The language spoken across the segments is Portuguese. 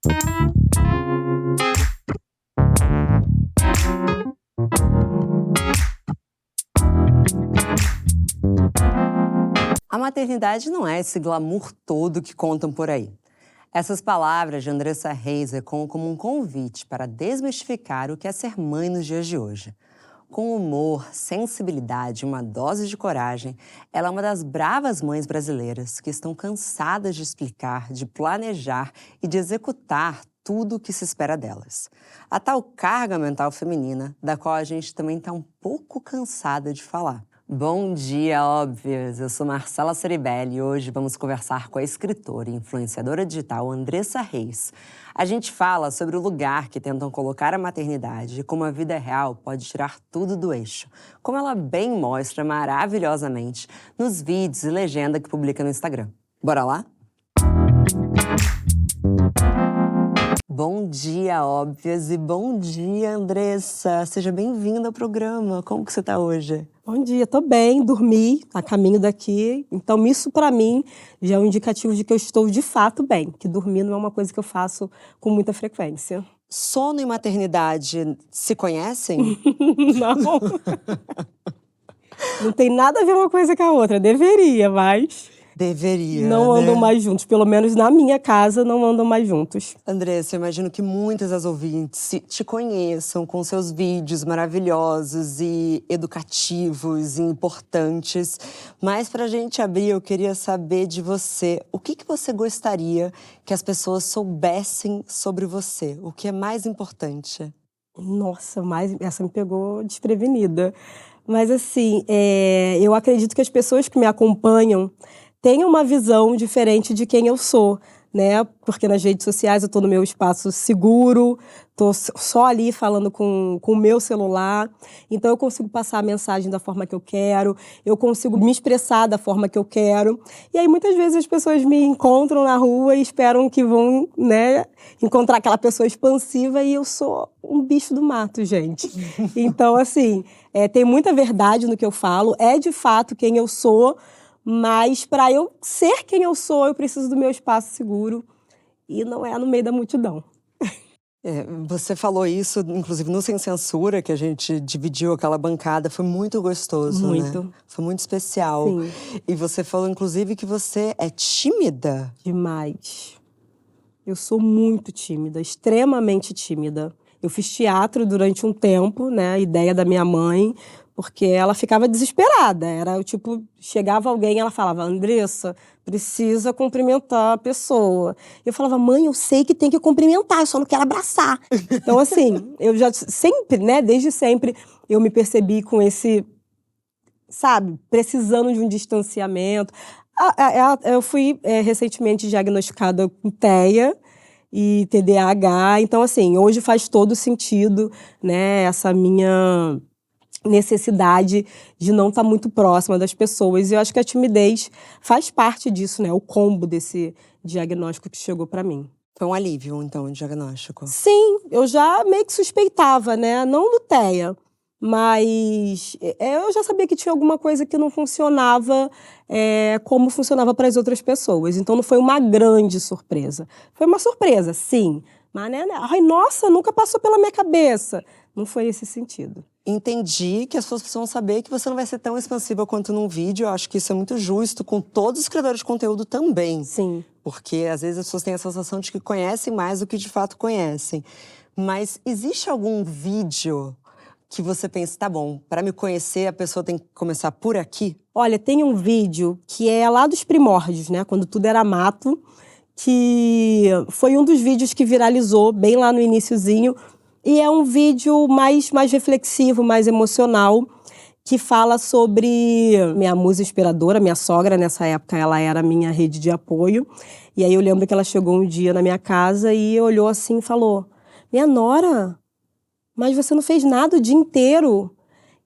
A maternidade não é esse glamour todo que contam por aí. Essas palavras de Andressa Reis ecoam como um convite para desmistificar o que é ser mãe nos dias de hoje. Com humor, sensibilidade e uma dose de coragem, ela é uma das bravas mães brasileiras que estão cansadas de explicar, de planejar e de executar tudo o que se espera delas. A tal carga mental feminina, da qual a gente também está um pouco cansada de falar. Bom dia, óbvias! Eu sou Marcela Ceribelli e hoje vamos conversar com a escritora e influenciadora digital Andressa Reis. A gente fala sobre o lugar que tentam colocar a maternidade e como a vida real pode tirar tudo do eixo, como ela bem mostra maravilhosamente nos vídeos e legenda que publica no Instagram. Bora lá? Bom dia, óbvias, e bom dia, Andressa! Seja bem-vinda ao programa. Como que você tá hoje? Bom dia, tô bem, dormi a caminho daqui. Então, isso pra mim já é um indicativo de que eu estou de fato bem, que dormir não é uma coisa que eu faço com muita frequência. Sono e maternidade se conhecem? Não. Não tem nada a ver uma coisa com a outra. Deveria, mas... Deveria, não andam né? mais juntos. Pelo menos na minha casa, não andam mais juntos. Andressa, eu imagino que muitas das ouvintes te conheçam com seus vídeos maravilhosos e educativos e importantes. Mas pra gente abrir, eu queria saber de você, o que você gostaria que as pessoas soubessem sobre você? O que é mais importante? Nossa, mas essa me pegou desprevenida. Mas assim, eu acredito que as pessoas que me acompanham tenham uma visão diferente de quem eu sou, né? Porque nas redes sociais eu tô no meu espaço seguro, tô só ali falando com o meu celular, então eu consigo passar a mensagem da forma que eu quero, eu consigo me expressar da forma que eu quero. E aí muitas vezes as pessoas me encontram na rua e esperam que vão, né, encontrar aquela pessoa expansiva e eu sou um bicho do mato, gente. Então, assim, tem muita verdade no que eu falo, é de fato quem eu sou, mas para eu ser quem eu sou, eu preciso do meu espaço seguro e não é no meio da multidão. Você falou isso, inclusive, no Sem Censura, que a gente dividiu aquela bancada. Foi muito gostoso, Muito. né? Foi muito especial. Sim. E você falou, inclusive, que você é tímida. Demais. Eu sou muito tímida, extremamente tímida. Eu fiz teatro durante um tempo, né? A ideia da minha mãe, porque ela ficava desesperada. Era o tipo, chegava alguém e ela falava, Andressa, precisa cumprimentar a pessoa. Eu falava, mãe, eu sei que tem que cumprimentar, eu só não quero abraçar. Então, assim, eu já sempre, né? Desde sempre, eu me percebi com esse, sabe, precisando de um distanciamento. Eu fui recentemente diagnosticada com TEA e TDAH, então assim, hoje faz todo sentido, né, essa minha necessidade de não estar muito próxima das pessoas. E eu acho que a timidez faz parte disso, né, o combo desse diagnóstico que chegou para mim. Foi um alívio, então, o diagnóstico? Sim, eu já meio que suspeitava, né, não do TEA, mas eu já sabia que tinha alguma coisa que não funcionava como funcionava para as outras pessoas. Então não foi uma grande surpresa. Foi uma surpresa, sim. Mas, né, ai, nossa, nunca passou pela minha cabeça. Não foi esse sentido. Entendi que as pessoas precisam saber que você não vai ser tão expansiva quanto num vídeo. Eu acho que isso é muito justo com todos os criadores de conteúdo também. Sim. Porque às vezes as pessoas têm a sensação de que conhecem mais do que de fato conhecem. Mas existe algum vídeo que você pensa, tá bom, para me conhecer a pessoa tem que começar por aqui? Olha, tem um vídeo que é lá dos primórdios, né? Quando tudo era mato, que foi um dos vídeos que viralizou bem lá no iniciozinho. E é um vídeo mais reflexivo, mais emocional, que fala sobre minha musa inspiradora, minha sogra. Nessa época ela era a minha rede de apoio. E aí eu lembro que ela chegou um dia na minha casa e olhou assim e falou, minha nora, mas você não fez nada o dia inteiro.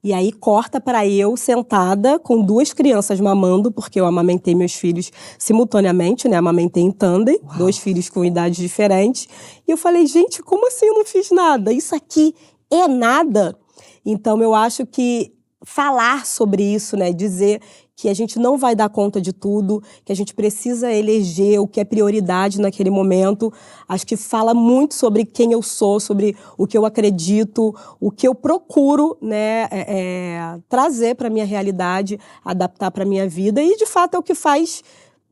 E aí corta para eu sentada com 2 crianças mamando, porque eu amamentei meus filhos simultaneamente, né? Amamentei em tandem, 2 filhos com idades diferentes. E eu falei, gente, como assim eu não fiz nada? Isso aqui é nada? Então eu acho que falar sobre isso, né? Dizer que a gente não vai dar conta de tudo, que a gente precisa eleger o que é prioridade naquele momento. Acho que fala muito sobre quem eu sou, sobre o que eu acredito, o que eu procuro, né, trazer para a minha realidade, adaptar para a minha vida, e de fato é o que faz,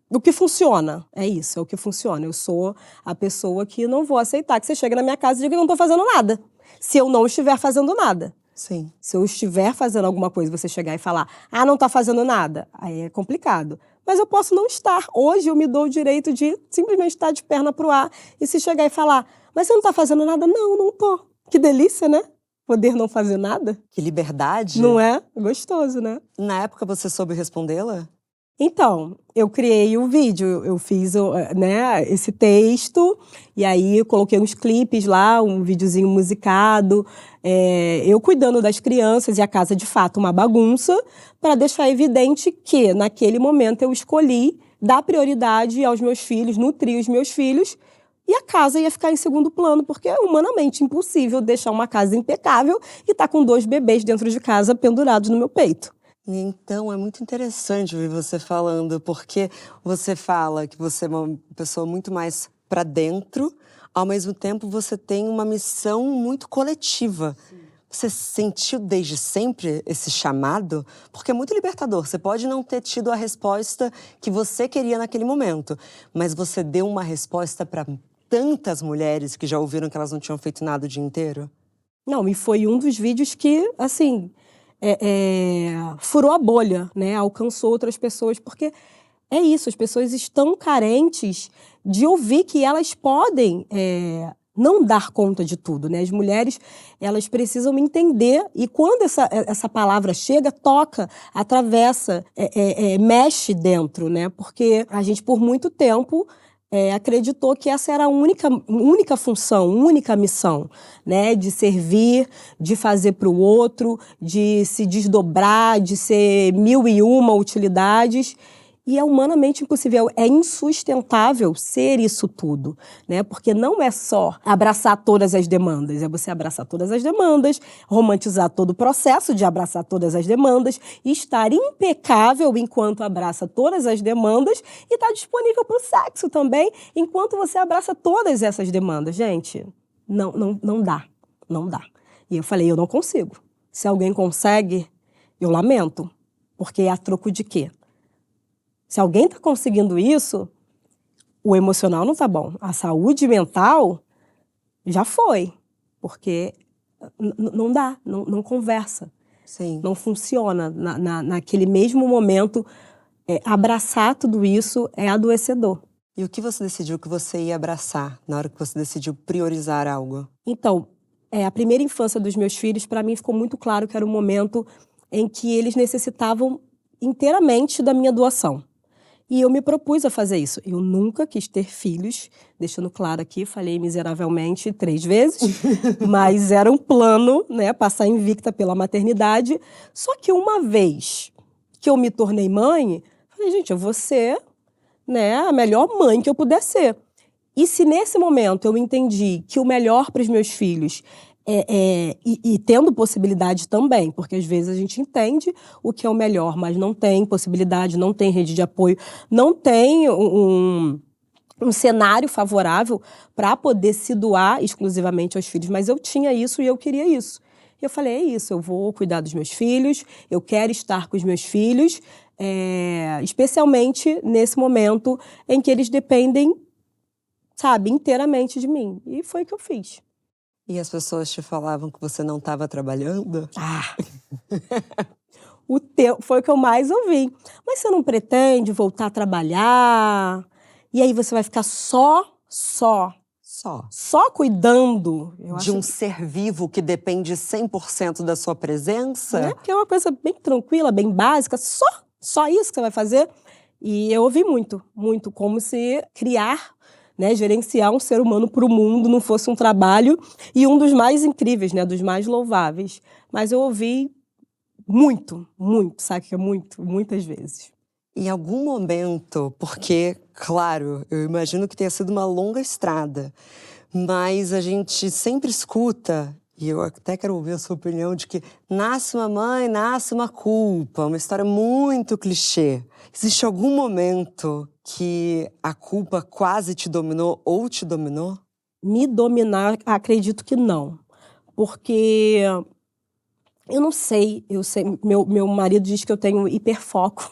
o que funciona. É isso, é o que funciona. Eu sou a pessoa que não vou aceitar que você chegue na minha casa e diga que eu não estou fazendo nada, se eu não estiver fazendo nada. Sim. Se eu estiver fazendo alguma coisa, você chegar e falar, não está fazendo nada, aí é complicado. Mas eu posso não estar. Hoje eu me dou o direito de simplesmente estar de perna pro ar e se chegar e falar, mas você não está fazendo nada? Não, não tô. Que delícia, né? Poder não fazer nada. Que liberdade. Não é? Gostoso, né? Na época você soube respondê-la? Então, eu criei o vídeo, eu fiz, né, esse texto, e aí eu coloquei uns clipes lá, um videozinho musicado, eu cuidando das crianças e a casa, de fato, uma bagunça, para deixar evidente que, naquele momento, eu escolhi dar prioridade aos meus filhos, nutrir os meus filhos, e a casa ia ficar em segundo plano, porque é humanamente impossível deixar uma casa impecável e estar com 2 bebês dentro de casa pendurados no meu peito. Então, é muito interessante ouvir você falando, porque você fala que você é uma pessoa muito mais para dentro, ao mesmo tempo você tem uma missão muito coletiva. Sim. Você sentiu desde sempre esse chamado? Porque é muito libertador. Você pode não ter tido a resposta que você queria naquele momento, mas você deu uma resposta para tantas mulheres que já ouviram que elas não tinham feito nada o dia inteiro? Não, e foi um dos vídeos que, assim, furou a bolha, né? Alcançou outras pessoas, porque é isso, as pessoas estão carentes de ouvir que elas podem não dar conta de tudo, né? As mulheres, elas precisam entender, e quando essa palavra chega, toca, atravessa, mexe dentro, né? Porque a gente, por muito tempo, acreditou que essa era a única função, única missão, né? De servir, de fazer para o outro, de se desdobrar, de ser 1001 utilidades. E é humanamente impossível, é insustentável ser isso tudo, né? Porque não é só abraçar todas as demandas, é você abraçar todas as demandas, romantizar todo o processo de abraçar todas as demandas, estar impecável enquanto abraça todas as demandas e estar disponível para o sexo também, enquanto você abraça todas essas demandas. Gente, não dá, não dá. E eu falei, eu não consigo. Se alguém consegue, eu lamento, porque é a troco de quê? Se alguém está conseguindo isso, o emocional não está bom. A saúde mental já foi, porque não dá, não conversa. Sim. Não funciona. Naquele mesmo momento, abraçar tudo isso é adoecedor. E o que você decidiu que você ia abraçar na hora que você decidiu priorizar algo? Então, a primeira infância dos meus filhos, para mim, ficou muito claro que era um momento em que eles necessitavam inteiramente da minha doação. E eu me propus a fazer isso. Eu nunca quis ter filhos, deixando claro aqui, falhei miseravelmente 3 vezes, mas era um plano, né, passar invicta pela maternidade. Só que uma vez que eu me tornei mãe, falei, gente, eu vou ser, né, a melhor mãe que eu puder ser. E se nesse momento eu entendi que o melhor para os meus filhos e tendo possibilidade também, porque às vezes a gente entende o que é o melhor, mas não tem possibilidade, não tem rede de apoio, não tem um cenário favorável para poder se doar exclusivamente aos filhos, mas eu tinha isso e eu queria isso. E eu falei, é isso, eu vou cuidar dos meus filhos, eu quero estar com os meus filhos, especialmente nesse momento em que eles dependem, sabe, inteiramente de mim. E foi o que eu fiz. E as pessoas te falavam que você não estava trabalhando? Foi o que eu mais ouvi. Mas você não pretende voltar a trabalhar? E aí você vai ficar só cuidando? De um ser vivo que depende 100% da sua presença? Porque é uma coisa bem tranquila, bem básica. Só isso que você vai fazer? E eu ouvi muito, muito. Como se criar, né, gerenciar um ser humano para o mundo não fosse um trabalho, e um dos mais incríveis, né, dos mais louváveis. Mas eu ouvi muito, sabe, muitas vezes. Em algum momento, porque, claro, eu imagino que tenha sido uma longa estrada, mas a gente sempre escuta E eu até quero ouvir a sua opinião de que nasce uma mãe, nasce uma culpa, uma história muito clichê. Existe algum momento que a culpa quase te dominou ou te dominou? Me dominar, acredito que não. Porque eu não sei, meu marido diz que eu tenho hiperfoco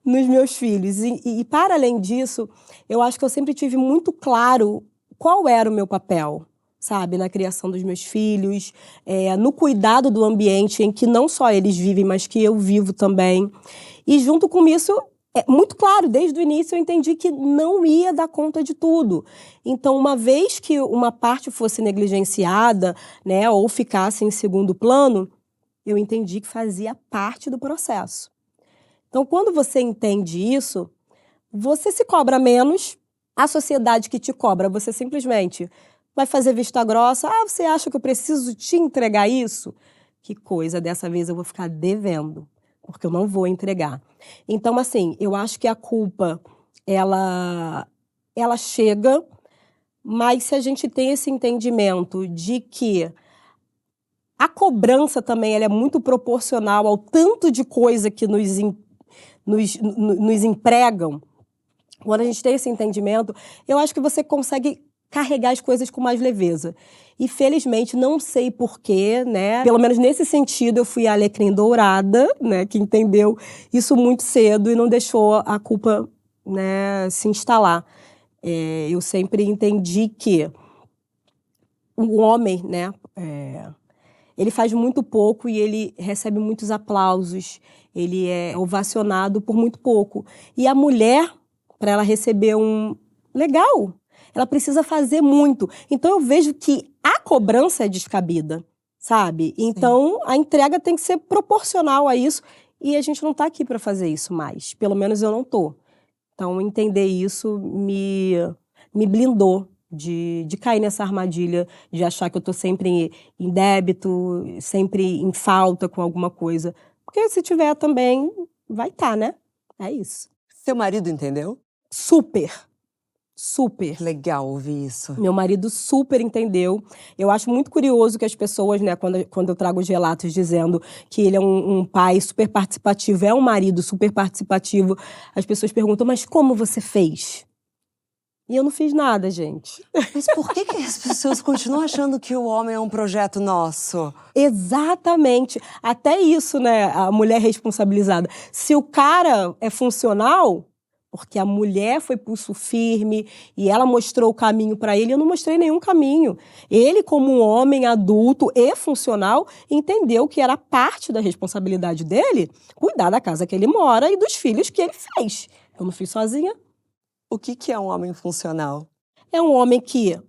nos meus filhos. E para além disso, eu acho que eu sempre tive muito claro qual era o meu papel, sabe? Na criação dos meus filhos, no cuidado do ambiente em que não só eles vivem, mas que eu vivo também. E junto com isso, é muito claro, desde o início eu entendi que não ia dar conta de tudo. Então, uma vez que uma parte fosse negligenciada, né, ou ficasse em segundo plano, eu entendi que fazia parte do processo. Então, quando você entende isso, você se cobra menos, a sociedade que te cobra, você simplesmente vai fazer vista grossa. Ah, você acha que eu preciso te entregar isso? Que coisa, dessa vez eu vou ficar devendo, porque eu não vou entregar. Então, assim, eu acho que a culpa, ela chega, mas se a gente tem esse entendimento de que a cobrança também ela é muito proporcional ao tanto de coisa que nos empregam, quando a gente tem esse entendimento, eu acho que você consegue carregar as coisas com mais leveza. E felizmente, não sei porquê, né? Pelo menos nesse sentido, eu fui a alecrim dourada, né? Que entendeu isso muito cedo e não deixou a culpa, né, se instalar. Eu sempre entendi que o homem, né? Ele faz muito pouco e ele recebe muitos aplausos. Ele é ovacionado por muito pouco. E a mulher, para ela receber um legal, ela precisa fazer muito. Então eu vejo que a cobrança é descabida, sabe? Então a entrega tem que ser proporcional a isso e a gente não está aqui para fazer isso mais. Pelo menos eu não estou. Então entender isso me blindou de cair nessa armadilha de achar que eu estou sempre em débito, sempre em falta com alguma coisa. Porque se tiver também, vai estar, né? É isso. Seu marido entendeu? Super. Super. Legal ouvir isso. Meu marido super entendeu. Eu acho muito curioso que as pessoas, né, quando eu trago os relatos dizendo que ele é um pai super participativo, é um marido super participativo, as pessoas perguntam, mas como você fez? E eu não fiz nada, gente. Mas por que as pessoas continuam achando que o homem é um projeto nosso? Exatamente. Até isso, né, a mulher responsabilizada. Se o cara é funcional, porque a mulher foi pulso firme e ela mostrou o caminho para ele, eu não mostrei nenhum caminho. Ele, como um homem adulto e funcional, entendeu que era parte da responsabilidade dele cuidar da casa que ele mora e dos filhos que ele fez. Eu não fiz sozinha. O que é um homem funcional? É um homem que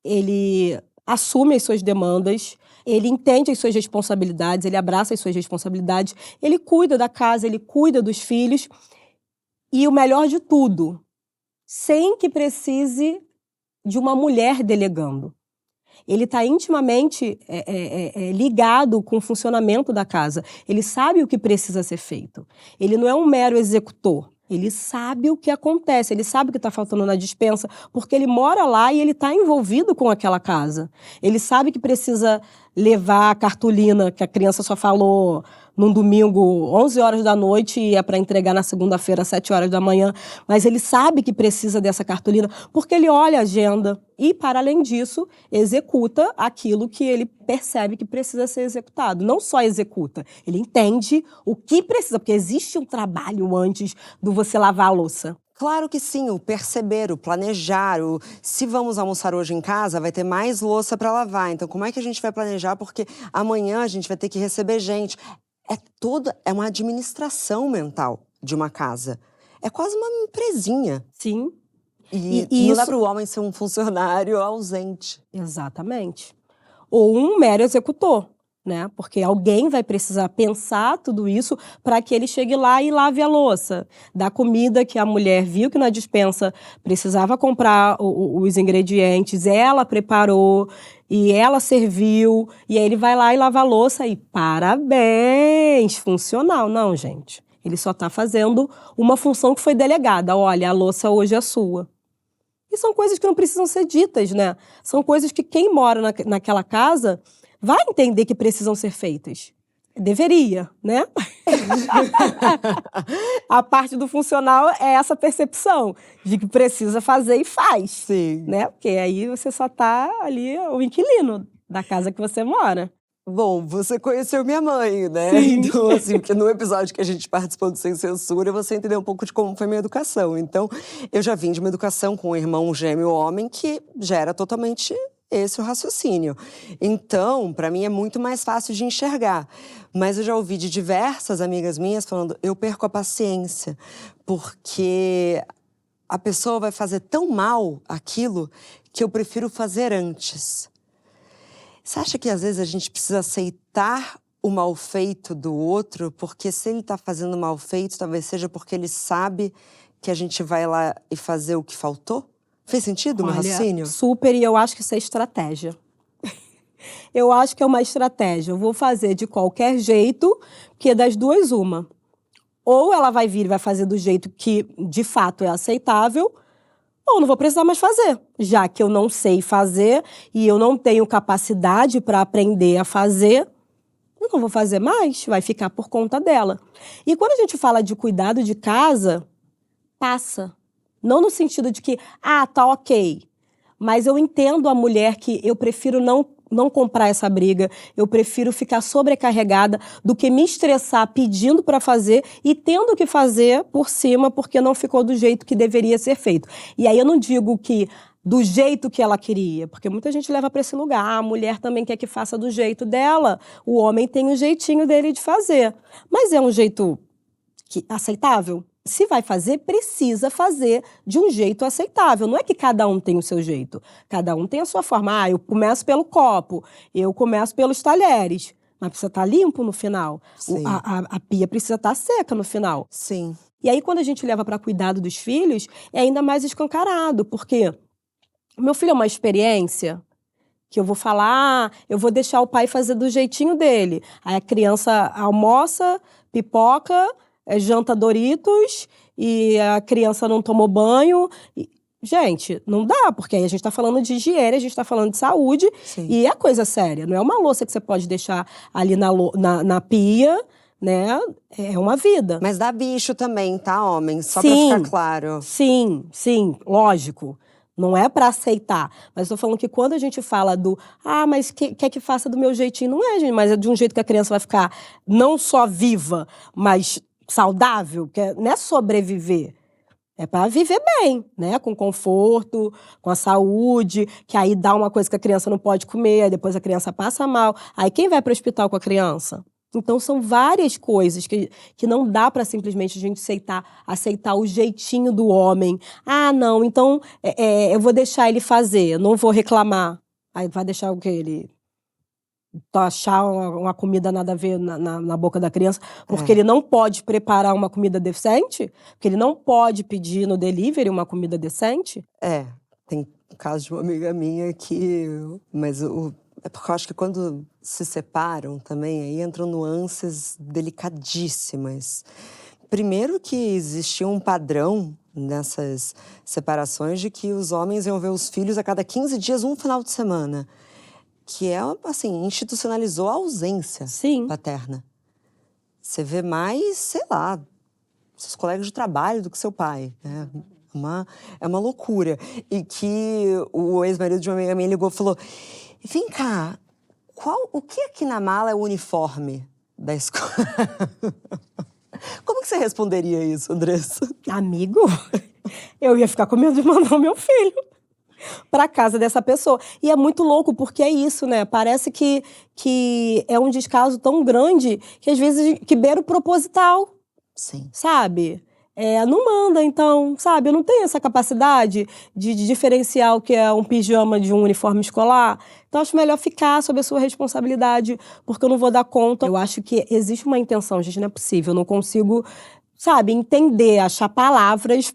ele assume as suas demandas, ele entende as suas responsabilidades, ele abraça as suas responsabilidades, ele cuida da casa, ele cuida dos filhos. E o melhor de tudo, sem que precise de uma mulher delegando. Ele está intimamente ligado com o funcionamento da casa. Ele sabe o que precisa ser feito. Ele não é um mero executor. Ele sabe o que acontece, ele sabe o que está faltando na despensa, porque ele mora lá e ele está envolvido com aquela casa. Ele sabe que precisa levar a cartolina que a criança só falou num domingo, 11 horas da noite, e é para entregar na segunda-feira, 7 horas da manhã. Mas ele sabe que precisa dessa cartolina, porque ele olha a agenda e, para além disso, executa aquilo que ele percebe que precisa ser executado. Não só executa, ele entende o que precisa, porque existe um trabalho antes do você lavar a louça. Claro que sim, o perceber, o planejar, se vamos almoçar hoje em casa, vai ter mais louça para lavar. Então, como é que a gente vai planejar? Porque amanhã a gente vai ter que receber gente. É uma administração mental de uma casa. É quase uma empresinha. Sim. E não dá para o homem ser um funcionário ausente. Exatamente. Ou um mero executor, né? Porque alguém vai precisar pensar tudo isso para que ele chegue lá e lave a louça. Da comida que a mulher viu que na despensa precisava comprar os ingredientes, ela preparou e ela serviu, e aí ele vai lá e lava a louça e parabéns, funcional. Não, gente. Ele só está fazendo uma função que foi delegada. Olha, a louça hoje é sua. E são coisas que não precisam ser ditas, né? São coisas que quem mora naquela casa vai entender que precisam ser feitas. Deveria, né? A parte do funcional é essa percepção de que precisa fazer e faz. Sim. Né? Porque aí você só tá ali o inquilino da casa que você mora. Bom, você conheceu minha mãe, né? Sim. Então, assim, porque no episódio que a gente participou do Sem Censura, você entendeu um pouco de como foi minha educação. Então, eu já vim de uma educação com um irmão gêmeo homem que já era totalmente esse o raciocínio. Então, para mim é muito mais fácil de enxergar. Mas eu já ouvi de diversas amigas minhas falando, eu perco a paciência, porque a pessoa vai fazer tão mal aquilo que eu prefiro fazer antes. Você acha que às vezes a gente precisa aceitar o mal feito do outro? Porque se ele está fazendo mal feito, talvez seja porque ele sabe que a gente vai lá e fazer o que faltou? Fez sentido o meu raciocínio? Super, e eu acho que isso é estratégia. Eu acho que é uma estratégia. Eu vou fazer de qualquer jeito, porque das duas, uma. Ou ela vai vir e vai fazer do jeito que, de fato, é aceitável, ou não vou precisar mais fazer, já que eu não sei fazer e eu não tenho capacidade para aprender a fazer, eu não vou fazer mais, vai ficar por conta dela. E quando a gente fala de cuidado de casa, passa. Não no sentido de que, tá ok, mas eu entendo a mulher que eu prefiro não comprar essa briga, eu prefiro ficar sobrecarregada do que me estressar pedindo para fazer e tendo que fazer por cima porque não ficou do jeito que deveria ser feito. E aí eu não digo que do jeito que ela queria, porque muita gente leva para esse lugar, a mulher também quer que faça do jeito dela, o homem tem o jeitinho dele de fazer. Mas é um jeito aceitável? Se vai fazer, precisa fazer de um jeito aceitável. Não é que cada um tem o seu jeito. Cada um tem a sua forma. Eu começo pelo copo, eu começo pelos talheres. Mas precisa estar limpo no final. A pia precisa estar seca no final. Sim. E aí, quando a gente leva para cuidado dos filhos, é ainda mais escancarado. Porque o meu filho é uma experiência que eu vou falar, eu vou deixar o pai fazer do jeitinho dele. Aí a criança almoça, pipoca, janta Doritos e a criança não tomou banho. Gente, não dá, porque aí a gente tá falando de higiene, a gente tá falando de saúde. Sim. E é coisa séria. Não é uma louça que você pode deixar ali na pia, né? É uma vida. Mas dá bicho também, tá, homem? Só Sim, pra ficar claro. Sim, lógico. Não é para aceitar. Mas estou falando que quando a gente fala mas quer que faça do meu jeitinho? Não é, gente, mas é de um jeito que a criança vai ficar não só viva, mas saudável, que não é sobreviver. É para viver bem, né? Com conforto, com a saúde, que aí dá uma coisa que a criança não pode comer, aí depois a criança passa mal. Aí quem vai para o hospital com a criança? Então, são várias coisas que não dá para simplesmente a gente aceitar o jeitinho do homem. Não, então eu vou deixar ele fazer, eu não vou reclamar. Aí vai deixar o quê? Ele achar uma comida nada a ver na boca da criança, porque ele não pode preparar uma comida decente? Porque ele não pode pedir no delivery uma comida decente? Tem o caso de uma amiga minha que... Mas é porque eu acho que quando se separam também, aí entram nuances delicadíssimas. Primeiro que existia um padrão nessas separações de que os homens iam ver os filhos a cada 15 dias, um final de semana. Que é, assim, institucionalizou a ausência paterna. Você vê mais, sei lá, seus colegas de trabalho do que seu pai, né? É uma loucura. E que o ex-marido de uma amiga minha ligou e falou: vem cá, o que aqui na mala é o uniforme da escola? Como que você responderia isso, Andressa? Amigo, eu ia ficar com medo de mandar o meu filho para casa dessa pessoa. E é muito louco, porque é isso, né? Parece que é um descaso tão grande que às vezes que beira o proposital. Sim. Sabe? Não manda, então, sabe? Eu não tenho essa capacidade de diferenciar o que é um pijama de um uniforme escolar. Então, acho melhor ficar sob a sua responsabilidade, porque eu não vou dar conta. Eu acho que existe uma intenção, gente, não é possível. Eu não consigo, sabe, entender, achar palavras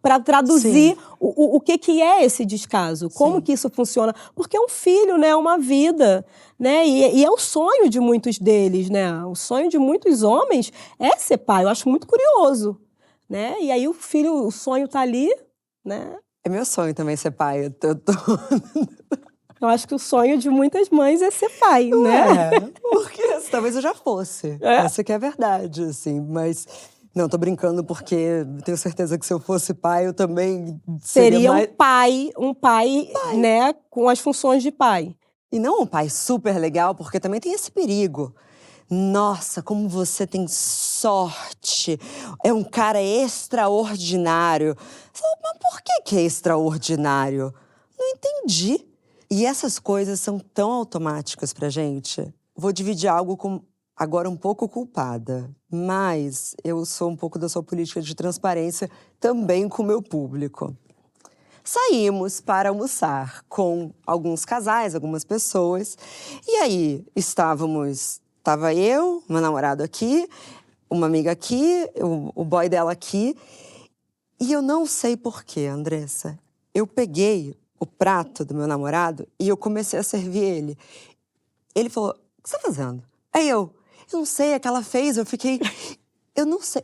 para traduzir o que é esse descaso, como que isso funciona. Porque é um filho, né? É uma vida, né? E é o sonho de muitos deles, né? O sonho de muitos homens é ser pai. Eu acho muito curioso, né? E aí o sonho tá ali, né? É meu sonho também ser pai. Eu acho que o sonho de muitas mães é ser pai, né? É, porque talvez eu já fosse. Essa que é a verdade, assim. Mas, não, tô brincando porque tenho certeza que se eu fosse pai, eu também Seria mais... um pai, né, com as funções de pai. E não um pai super legal, porque também tem esse perigo. Nossa, como você tem sorte! É um cara extraordinário. Mas por que é extraordinário? Não entendi. E essas coisas são tão automáticas pra gente. Vou dividir algo com agora um pouco culpada, mas eu sou um pouco da sua política de transparência também com o meu público. Saímos para almoçar com alguns casais, algumas pessoas. E aí, estava eu, meu namorado aqui, uma amiga aqui, o boy dela aqui. E eu não sei porquê, Andressa. Eu peguei o prato do meu namorado e eu comecei a servir ele. Ele falou, o que você tá fazendo? Aí eu não sei, é que ela fez, eu fiquei... Eu não sei,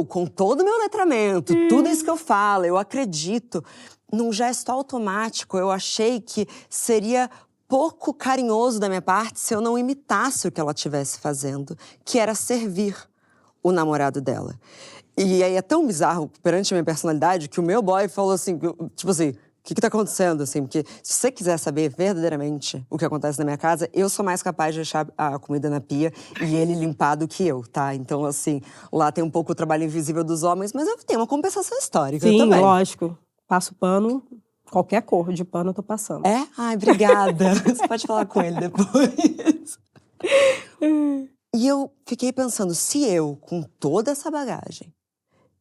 com todo o meu letramento, tudo isso que eu falo, eu acredito, num gesto automático, eu achei que seria pouco carinhoso da minha parte se eu não imitasse o que ela estivesse fazendo, que era servir o namorado dela. E aí é tão bizarro perante a minha personalidade que o meu boy falou assim, tipo assim, o que tá acontecendo, assim? Porque se você quiser saber verdadeiramente o que acontece na minha casa, eu sou mais capaz de deixar a comida na pia e ele limpar do que eu, tá? Então, assim, lá tem um pouco o trabalho invisível dos homens, mas eu tenho uma compensação histórica também. Sim, lógico. Passo pano, qualquer cor de pano eu tô passando. É? Ai, obrigada. Você pode falar com ele depois. E eu fiquei pensando, se eu, com toda essa bagagem,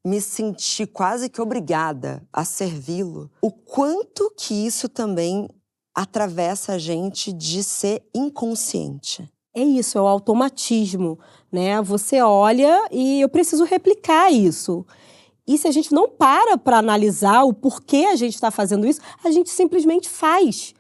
me senti quase que obrigada a servi-lo, o quanto que isso também atravessa a gente de ser inconsciente. É isso, é o automatismo, né? Você olha e eu preciso replicar isso. E se a gente não para analisar o porquê a gente está fazendo isso, a gente simplesmente faz.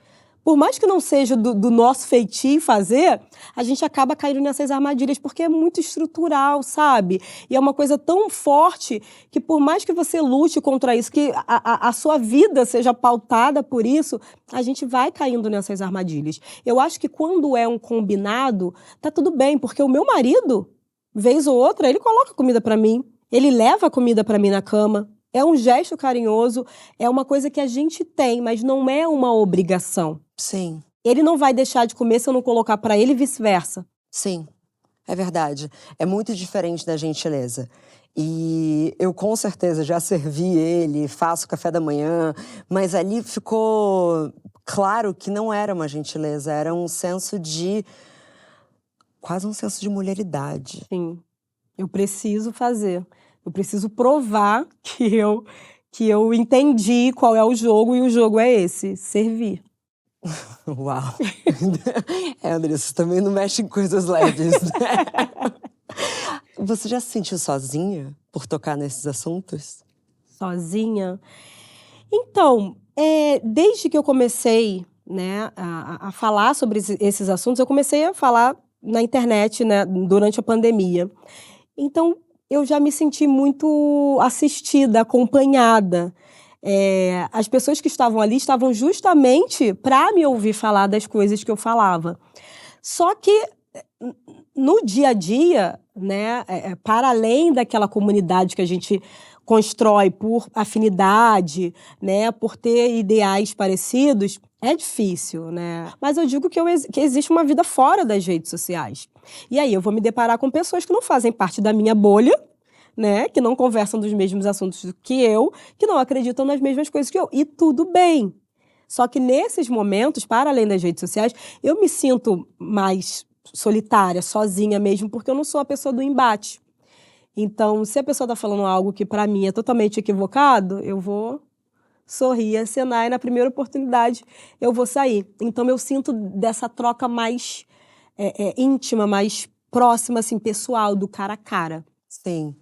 Por mais que não seja do nosso feitio fazer, a gente acaba caindo nessas armadilhas, porque é muito estrutural, sabe? E é uma coisa tão forte que por mais que você lute contra isso, que a sua vida seja pautada por isso, a gente vai caindo nessas armadilhas. Eu acho que quando é um combinado, tá tudo bem, porque o meu marido, vez ou outra, ele coloca comida pra mim, ele leva comida pra mim na cama. É um gesto carinhoso, é uma coisa que a gente tem, mas não é uma obrigação. Sim. Ele não vai deixar de comer se eu não colocar para ele e vice-versa. Sim, é verdade. É muito diferente da gentileza. E eu com certeza já servi ele, faço café da manhã, mas ali ficou claro que não era uma gentileza, era um senso de... quase um senso de mulheridade. Sim, eu preciso fazer. Eu preciso provar que eu entendi qual é o jogo e o jogo é esse, servir. Uau! Andressa, também não mexe em coisas leves, né? Você já se sentiu sozinha por tocar nesses assuntos? Sozinha? Então, desde que eu comecei, né, a falar sobre esses assuntos, eu comecei a falar na internet, né, durante a pandemia. Então, eu já me senti muito assistida, acompanhada. As pessoas que estavam ali estavam justamente para me ouvir falar das coisas que eu falava. Só que, no dia a dia, né, para além daquela comunidade que a gente constrói por afinidade, né, por ter ideais parecidos, é difícil, né? Mas eu digo que existe uma vida fora das redes sociais. E aí eu vou me deparar com pessoas que não fazem parte da minha bolha, né, que não conversam dos mesmos assuntos que eu, que não acreditam nas mesmas coisas que eu. E tudo bem. Só que nesses momentos, para além das redes sociais, eu me sinto mais solitária, sozinha mesmo, porque eu não sou a pessoa do embate. Então, se a pessoa está falando algo que para mim é totalmente equivocado, eu vou sorrir, acenar e na primeira oportunidade eu vou sair. Então, eu sinto dessa troca mais íntima, mais próxima, assim, pessoal, do cara a cara. Sim.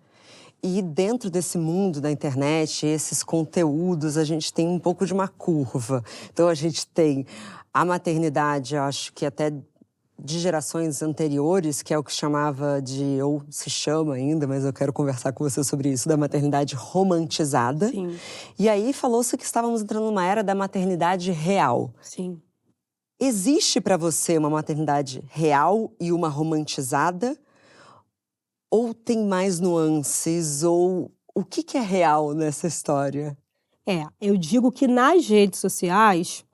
E dentro desse mundo da internet, esses conteúdos, a gente tem um pouco de uma curva. Então, a gente tem a maternidade, eu acho que até de gerações anteriores, que é o que chamava de, ou se chama ainda, mas eu quero conversar com você sobre isso, da maternidade romantizada. Sim. E aí falou-se que estávamos entrando numa era da maternidade real. Sim. Existe para você uma maternidade real e uma romantizada? Ou tem mais nuances? Ou o que é real nessa história? Eu digo que nas redes sociais,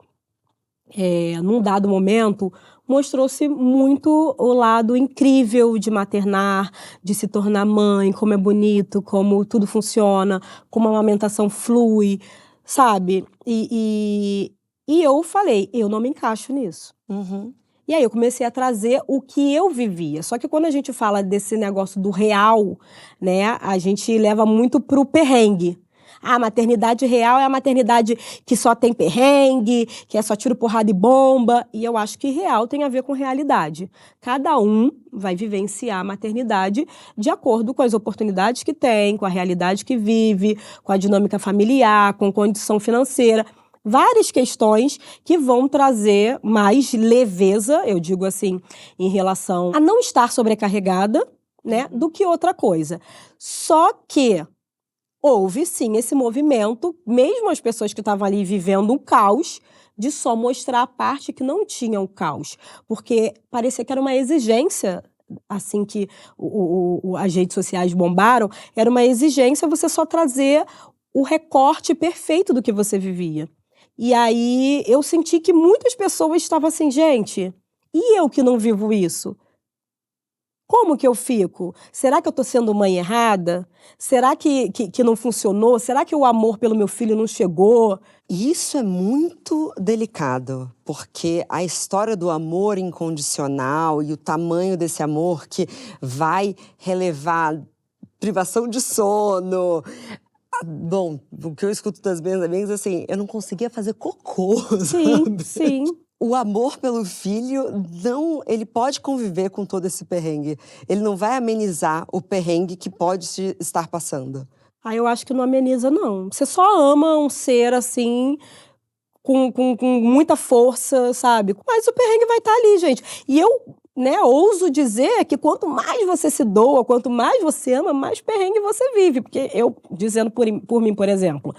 num dado momento, mostrou-se muito o lado incrível de maternar, de se tornar mãe, como é bonito, como tudo funciona, como a amamentação flui, sabe? E eu falei, eu não me encaixo nisso. Uhum. E aí eu comecei a trazer o que eu vivia. Só que quando a gente fala desse negócio do real, né, a gente leva muito pro perrengue. A maternidade real é a maternidade que só tem perrengue, que é só tiro, porrada e bomba. E eu acho que real tem a ver com realidade. Cada um vai vivenciar a maternidade de acordo com as oportunidades que tem, com a realidade que vive, com a dinâmica familiar, com condição financeira. Várias questões que vão trazer mais leveza, eu digo assim, em relação a não estar sobrecarregada, né, do que outra coisa. Só que houve, sim, esse movimento, mesmo as pessoas que estavam ali vivendo um caos, de só mostrar a parte que não tinha o caos. Porque parecia que era uma exigência, assim que as redes sociais bombaram, era uma exigência você só trazer o recorte perfeito do que você vivia. E aí eu senti que muitas pessoas estavam assim, gente, e eu que não vivo isso? Como que eu fico? Será que eu estou sendo mãe errada? Será que não funcionou? Será que o amor pelo meu filho não chegou? E isso é muito delicado, porque a história do amor incondicional e o tamanho desse amor que vai relevar privação de sono. Bom, o que eu escuto das minhas amigas, assim, eu não conseguia fazer cocô, Sim, sabe? sim. O amor pelo filho, não, ele pode conviver com todo esse perrengue. Ele não vai amenizar o perrengue que pode estar passando. Eu acho que não ameniza, não. Você só ama um ser, assim, com muita força, sabe? Mas o perrengue vai estar ali, gente. E eu, né, ouso dizer que quanto mais você se doa, quanto mais você ama, mais perrengue você vive. Porque eu, dizendo por mim, por exemplo,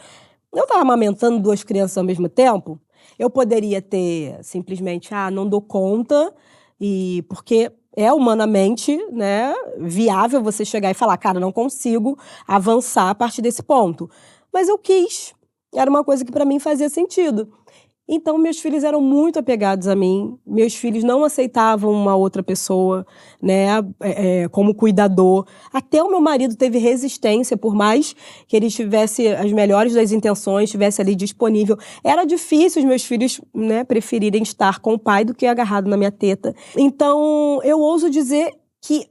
eu estava amamentando 2 crianças ao mesmo tempo, eu poderia ter simplesmente, não dou conta, e porque é humanamente, né, viável você chegar e falar, cara, não consigo avançar a partir desse ponto. Mas eu quis. Era uma coisa que para mim fazia sentido. Então, meus filhos eram muito apegados a mim. Meus filhos não aceitavam uma outra pessoa, né, como cuidador. Até o meu marido teve resistência, por mais que ele tivesse as melhores das intenções, estivesse ali disponível. Era difícil os meus filhos, né, preferirem estar com o pai do que agarrado na minha teta. Então, eu ouso dizer que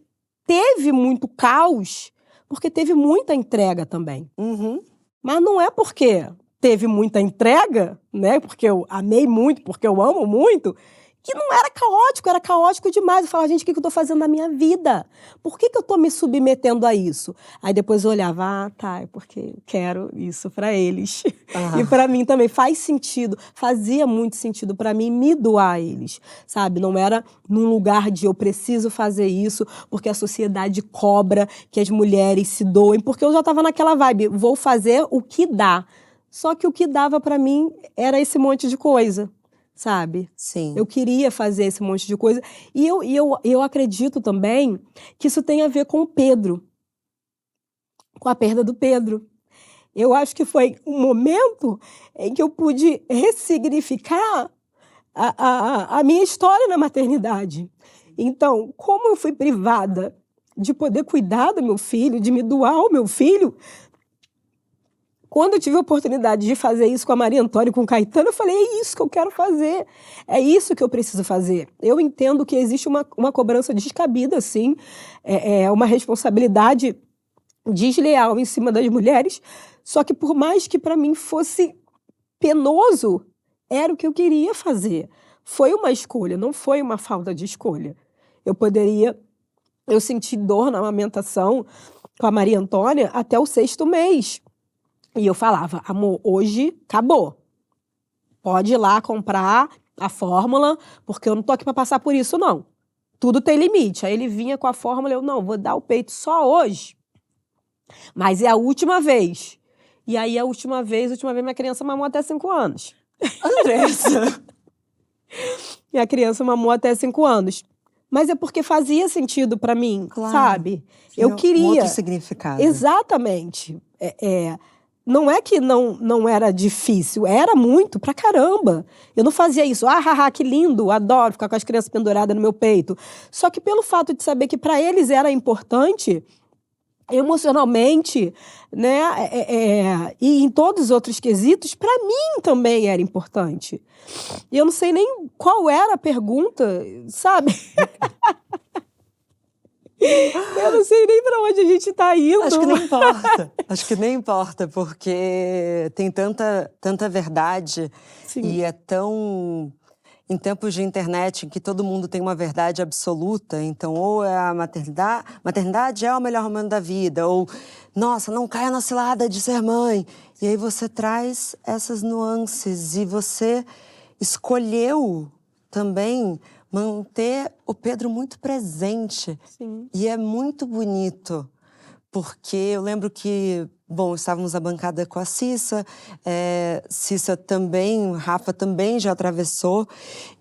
teve muito caos, porque teve muita entrega também. Uhum. Mas não é porque teve muita entrega, né? Porque eu amei muito, porque eu amo muito, que não era caótico demais. Eu falava, gente, o que eu tô fazendo na minha vida? Por que eu tô me submetendo a isso? Aí depois eu olhava, é porque eu quero isso pra eles. E pra mim também faz sentido, fazia muito sentido pra mim me doar a eles, sabe? Não era num lugar de eu preciso fazer isso, porque a sociedade cobra que as mulheres se doem, porque eu já tava naquela vibe, vou fazer o que dá. Só que o que dava pra mim era esse monte de coisa, sabe? Sim. Eu queria fazer esse monte de coisa. E eu acredito também que isso tem a ver com o Pedro, com a perda do Pedro. Eu acho que foi um momento em que eu pude ressignificar a minha história na maternidade. Então, como eu fui privada de poder cuidar do meu filho, de me doar ao meu filho, quando eu tive a oportunidade de fazer isso com a Maria Antônia e com o Caetano, eu falei, é isso que eu quero fazer, é isso que eu preciso fazer. Eu entendo que existe uma cobrança descabida, sim, uma responsabilidade desleal em cima das mulheres, só que por mais que para mim fosse penoso, era o que eu queria fazer. Foi uma escolha, não foi uma falta de escolha. Eu senti dor na amamentação com a Maria Antônia até o 6º mês. E eu falava, amor, hoje acabou. Pode ir lá comprar a fórmula, porque eu não tô aqui para passar por isso, não. tudo tem limite. Aí ele vinha com a fórmula, eu, não, vou dar o peito só hoje, mas é a última vez. E aí, a última vez, minha criança mamou até 5 anos. Andressa! Minha criança mamou até 5 anos. Mas é porque fazia sentido pra mim, Claro. sabe? Tinha Eu queria. um outro significado. Exatamente. Não é que não era difícil, era muito pra caramba. Eu não fazia isso, que lindo, adoro ficar com as crianças penduradas no meu peito. Só que pelo fato de saber que pra eles era importante, emocionalmente, né, e em todos os outros quesitos, pra mim também era importante. E eu não sei nem qual era a pergunta, sabe? Eu não sei nem pra onde a gente tá indo. Acho que nem importa. Acho que nem importa, porque tem tanta verdade. Sim. E é tão... Em tempos de internet em que todo mundo tem uma verdade absoluta, então ou é a maternidade é o melhor momento da vida, ou nossa, não caia na cilada de ser mãe. E aí você traz essas nuances e você escolheu também manter o Pedro muito presente. Sim. E é muito bonito, porque eu lembro que, bom, estávamos à bancada com a Cissa, Cissa também, Rafa também já atravessou,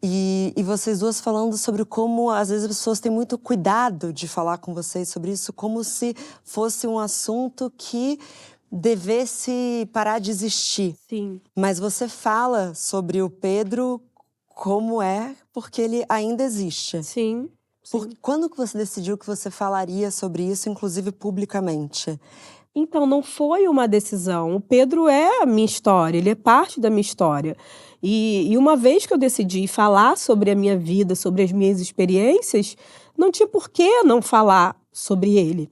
e vocês duas falando sobre como, às vezes, as pessoas têm muito cuidado de falar com vocês sobre isso, como se fosse um assunto que devesse parar de existir. Sim. Mas você fala sobre o Pedro como é, porque ele ainda existe. Sim. Quando que você decidiu que você falaria sobre isso, inclusive publicamente? Então, não foi uma decisão. O Pedro é a minha história, ele é parte da minha história. E uma vez que eu decidi falar sobre a minha vida, sobre as minhas experiências, não tinha por que não falar sobre ele.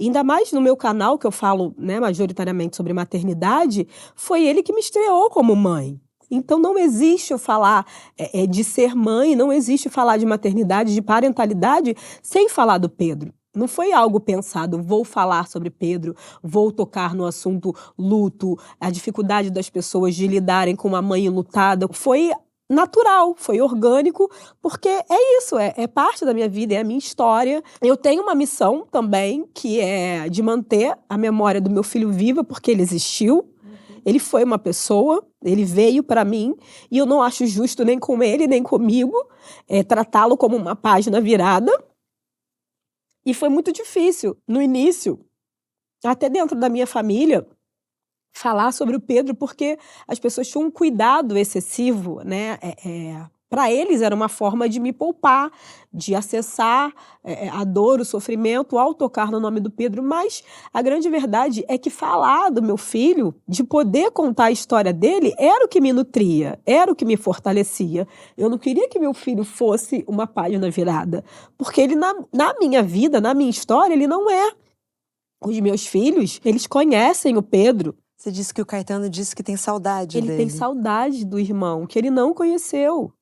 Ainda mais no meu canal, que eu falo, né, majoritariamente sobre maternidade, foi ele que me estreou como mãe. Então, não existe eu falar de ser mãe, não existe falar de maternidade, de parentalidade, sem falar do Pedro. Não foi algo pensado, vou falar sobre Pedro, vou tocar no assunto luto, a dificuldade das pessoas de lidarem com uma mãe enlutada. Foi natural, foi orgânico, porque é isso, é parte da minha vida, é a minha história. Eu tenho uma missão também, que é de manter a memória do meu filho viva, porque ele existiu. Ele foi uma pessoa, ele veio para mim, e eu não acho justo nem com ele, nem comigo, tratá-lo como uma página virada. E foi muito difícil, no início, até dentro da minha família, falar sobre o Pedro, porque as pessoas tinham um cuidado excessivo, né? Para eles era uma forma de me poupar, de acessar a dor, o sofrimento ao tocar no nome do Pedro. Mas a grande verdade é que falar do meu filho, de poder contar a história dele, era o que me nutria, era o que me fortalecia. Eu não queria que meu filho fosse uma página virada, porque ele, na minha vida, na minha história, ele não é. Os meus filhos, eles conhecem o Pedro. Você disse que o Caetano disse que tem saudade dele. Ele tem saudade do irmão, que ele não conheceu.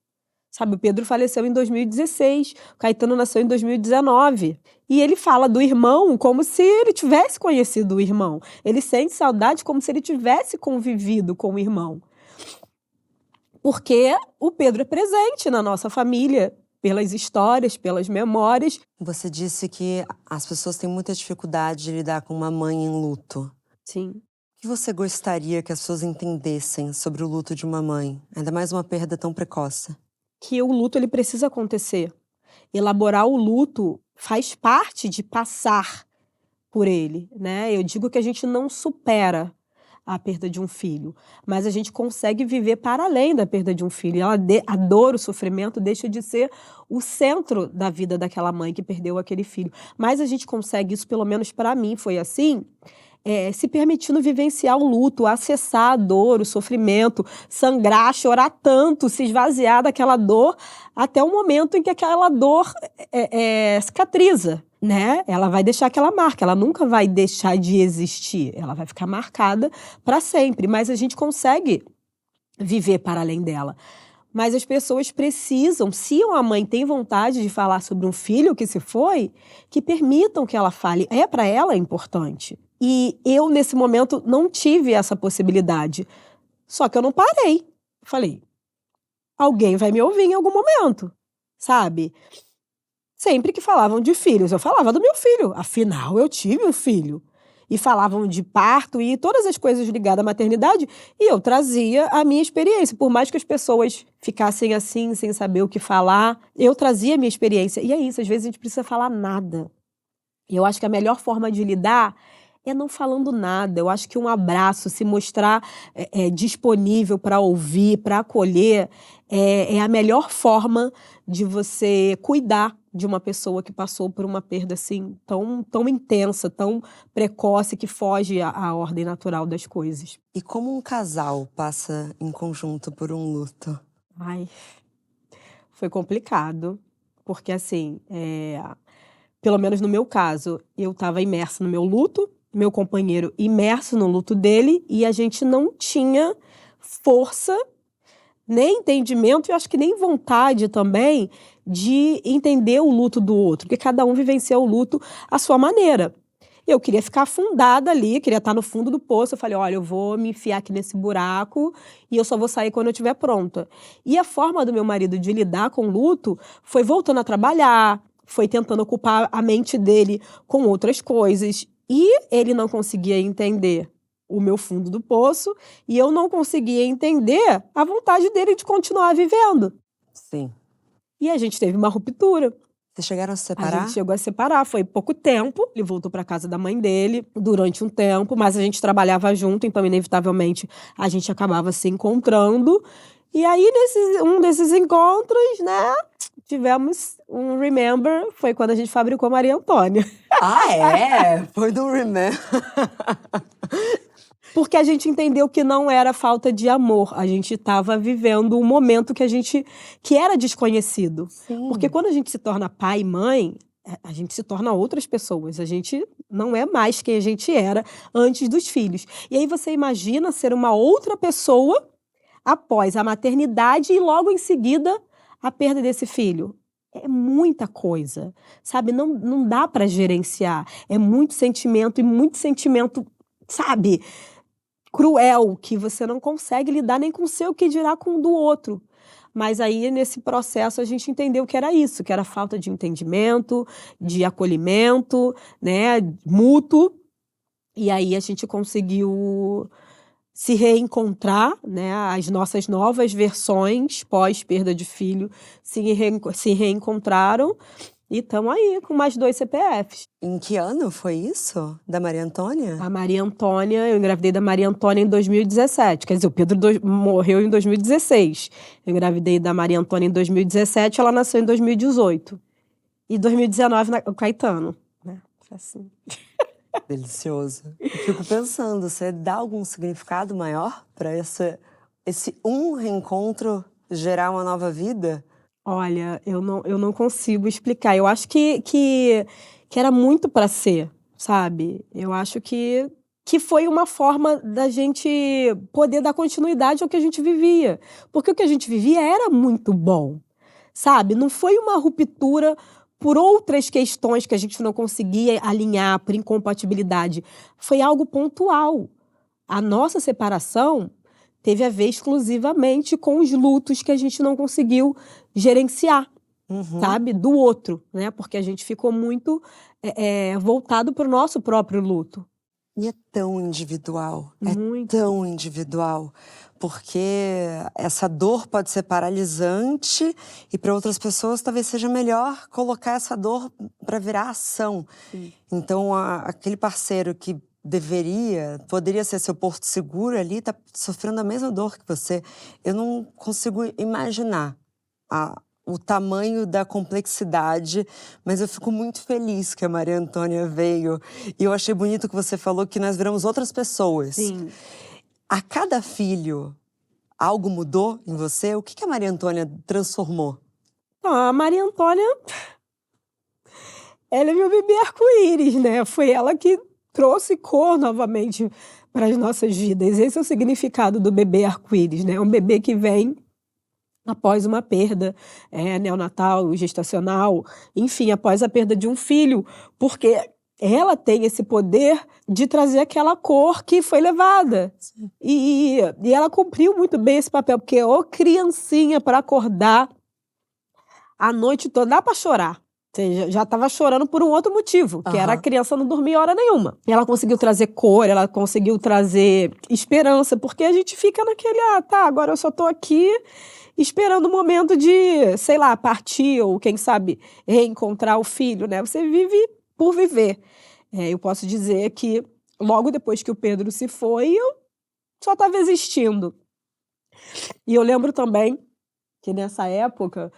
Sabe, o Pedro faleceu em 2016, o Caetano nasceu em 2019. E ele fala do irmão como se ele tivesse conhecido o irmão. Ele sente saudade como se ele tivesse convivido com o irmão. Porque o Pedro é presente na nossa família, pelas histórias, pelas memórias. Você disse que as pessoas têm muita dificuldade de lidar com uma mãe em luto. Sim. O que você gostaria que as pessoas entendessem sobre o luto de uma mãe? Ainda mais uma perda tão precoce. Que o luto ele precisa acontecer. Elaborar o luto faz parte de passar por ele, né? Eu digo que a gente não supera a perda de um filho, mas a gente consegue viver para além da perda de um filho. A dor, o sofrimento deixa de ser o centro da vida daquela mãe que perdeu aquele filho. Mas a gente consegue isso, pelo menos para mim foi assim, se permitindo vivenciar o luto, acessar a dor, o sofrimento, sangrar, chorar tanto, se esvaziar daquela dor, até o momento em que aquela dor cicatriza, né? Ela vai deixar aquela marca, ela nunca vai deixar de existir, ela vai ficar marcada para sempre, mas a gente consegue viver para além dela. Mas as pessoas precisam, se uma mãe tem vontade de falar sobre um filho que se foi, que permitam que ela fale. Para ela é importante. E eu, nesse momento, não tive essa possibilidade. Só que eu não parei. Falei, alguém vai me ouvir em algum momento, sabe? Sempre que falavam de filhos, eu falava do meu filho. Afinal, eu tive um filho. E falavam de parto e todas as coisas ligadas à maternidade, e eu trazia a minha experiência. Por mais que as pessoas ficassem assim, sem saber o que falar, eu trazia a minha experiência. E é isso, às vezes a gente precisa falar nada. E eu acho que a melhor forma de lidar é não falando nada. Eu acho que um abraço, se mostrar disponível para ouvir, para acolher, é a melhor forma de você cuidar de uma pessoa que passou por uma perda assim tão intensa, tão precoce, que foge à ordem natural das coisas. E como um casal passa em conjunto por um luto? Ai, foi complicado, porque assim, pelo menos no meu caso, eu estava imersa no meu luto, meu companheiro imerso no luto dele, e a gente não tinha força, nem entendimento, e acho que nem vontade também de entender o luto do outro, porque cada um vivencia o luto à sua maneira. Eu queria ficar afundada ali, queria estar no fundo do poço. Eu falei, olha, eu vou me enfiar aqui nesse buraco e eu só vou sair quando eu estiver pronta. E a forma do meu marido de lidar com o luto foi voltando a trabalhar, foi tentando ocupar a mente dele com outras coisas. E ele não conseguia entender o meu fundo do poço e eu não conseguia entender a vontade dele de continuar vivendo. Sim. E a gente teve uma ruptura. Vocês chegaram a se A separar? gente chegou a separar, foi pouco tempo. Ele voltou para casa da mãe dele durante um tempo, mas a gente trabalhava junto, então inevitavelmente a gente acabava se encontrando. E aí, um desses encontros, né, tivemos um remember, foi quando a gente fabricou Maria Antônia. Ah, é? Foi do Remember. Porque a gente entendeu que não era falta de amor, a gente estava vivendo um momento que era desconhecido. Sim. Porque quando a gente se torna pai e mãe, a gente se torna outras pessoas, a gente não é mais quem a gente era antes dos filhos. E aí você imagina ser uma outra pessoa após a maternidade e logo em seguida a perda desse filho. É muita coisa, sabe? Não dá para gerenciar. É muito sentimento, sabe? Cruel, que você não consegue lidar nem com o seu, que dirá com o do outro. Mas aí, nesse processo, a gente entendeu que era isso, que era falta de entendimento, de acolhimento, né, mútuo. E aí a gente conseguiu se reencontrar, né, as nossas novas versões pós-perda de filho se reencontraram. E estamos aí com mais 2 CPFs. Em que ano foi isso? Da Maria Antônia? A Maria Antônia, eu engravidei da Maria Antônia em 2017. Quer dizer, o Pedro morreu em 2016. Eu engravidei da Maria Antônia em 2017, ela nasceu em 2018. E 2019, o Caetano. Né? Assim. Delicioso. Eu fico pensando, você dá algum significado maior para esse reencontro gerar uma nova vida? Olha, eu não consigo explicar. Eu acho que era muito para ser, sabe? Eu acho que foi uma forma da gente poder dar continuidade ao que a gente vivia. Porque o que a gente vivia era muito bom, sabe? Não foi uma ruptura por outras questões que a gente não conseguia alinhar, por incompatibilidade. Foi algo pontual. A nossa separação teve a ver exclusivamente com os lutos que a gente não conseguiu gerenciar, sabe? Do outro, né? Porque a gente ficou muito voltado para o nosso próprio luto. E é tão individual, Muito. é tão individual, porque essa dor pode ser paralisante e para outras pessoas talvez seja melhor colocar essa dor para virar ação. Sim. Então, aquele parceiro que poderia ser seu porto seguro ali, tá sofrendo a mesma dor que você. Eu não consigo imaginar o tamanho da complexidade, mas eu fico muito feliz que a Maria Antônia veio. E eu achei bonito que você falou que nós viramos outras pessoas. Sim. A cada filho, algo mudou em você? O que a Maria Antônia transformou? A Maria Antônia, ela é meu bebê arco-íris, né? Foi ela que trouxe cor novamente para as nossas vidas. Esse é o significado do bebê arco-íris, né? Um bebê que vem após uma perda neonatal, gestacional, enfim, após a perda de um filho, porque ela tem esse poder de trazer aquela cor que foi levada. E ela cumpriu muito bem esse papel, porque criancinha para acordar a noite toda, dá para chorar. Você já estava chorando por um outro motivo, que era a criança não dormir hora nenhuma. Ela conseguiu trazer cor, ela conseguiu trazer esperança, porque a gente fica naquele, agora eu só tô aqui esperando o momento de, sei lá, partir ou, quem sabe, reencontrar o filho, né? Você vive por viver. Eu posso dizer que logo depois que o Pedro se foi, eu só estava existindo. E eu lembro também que nessa época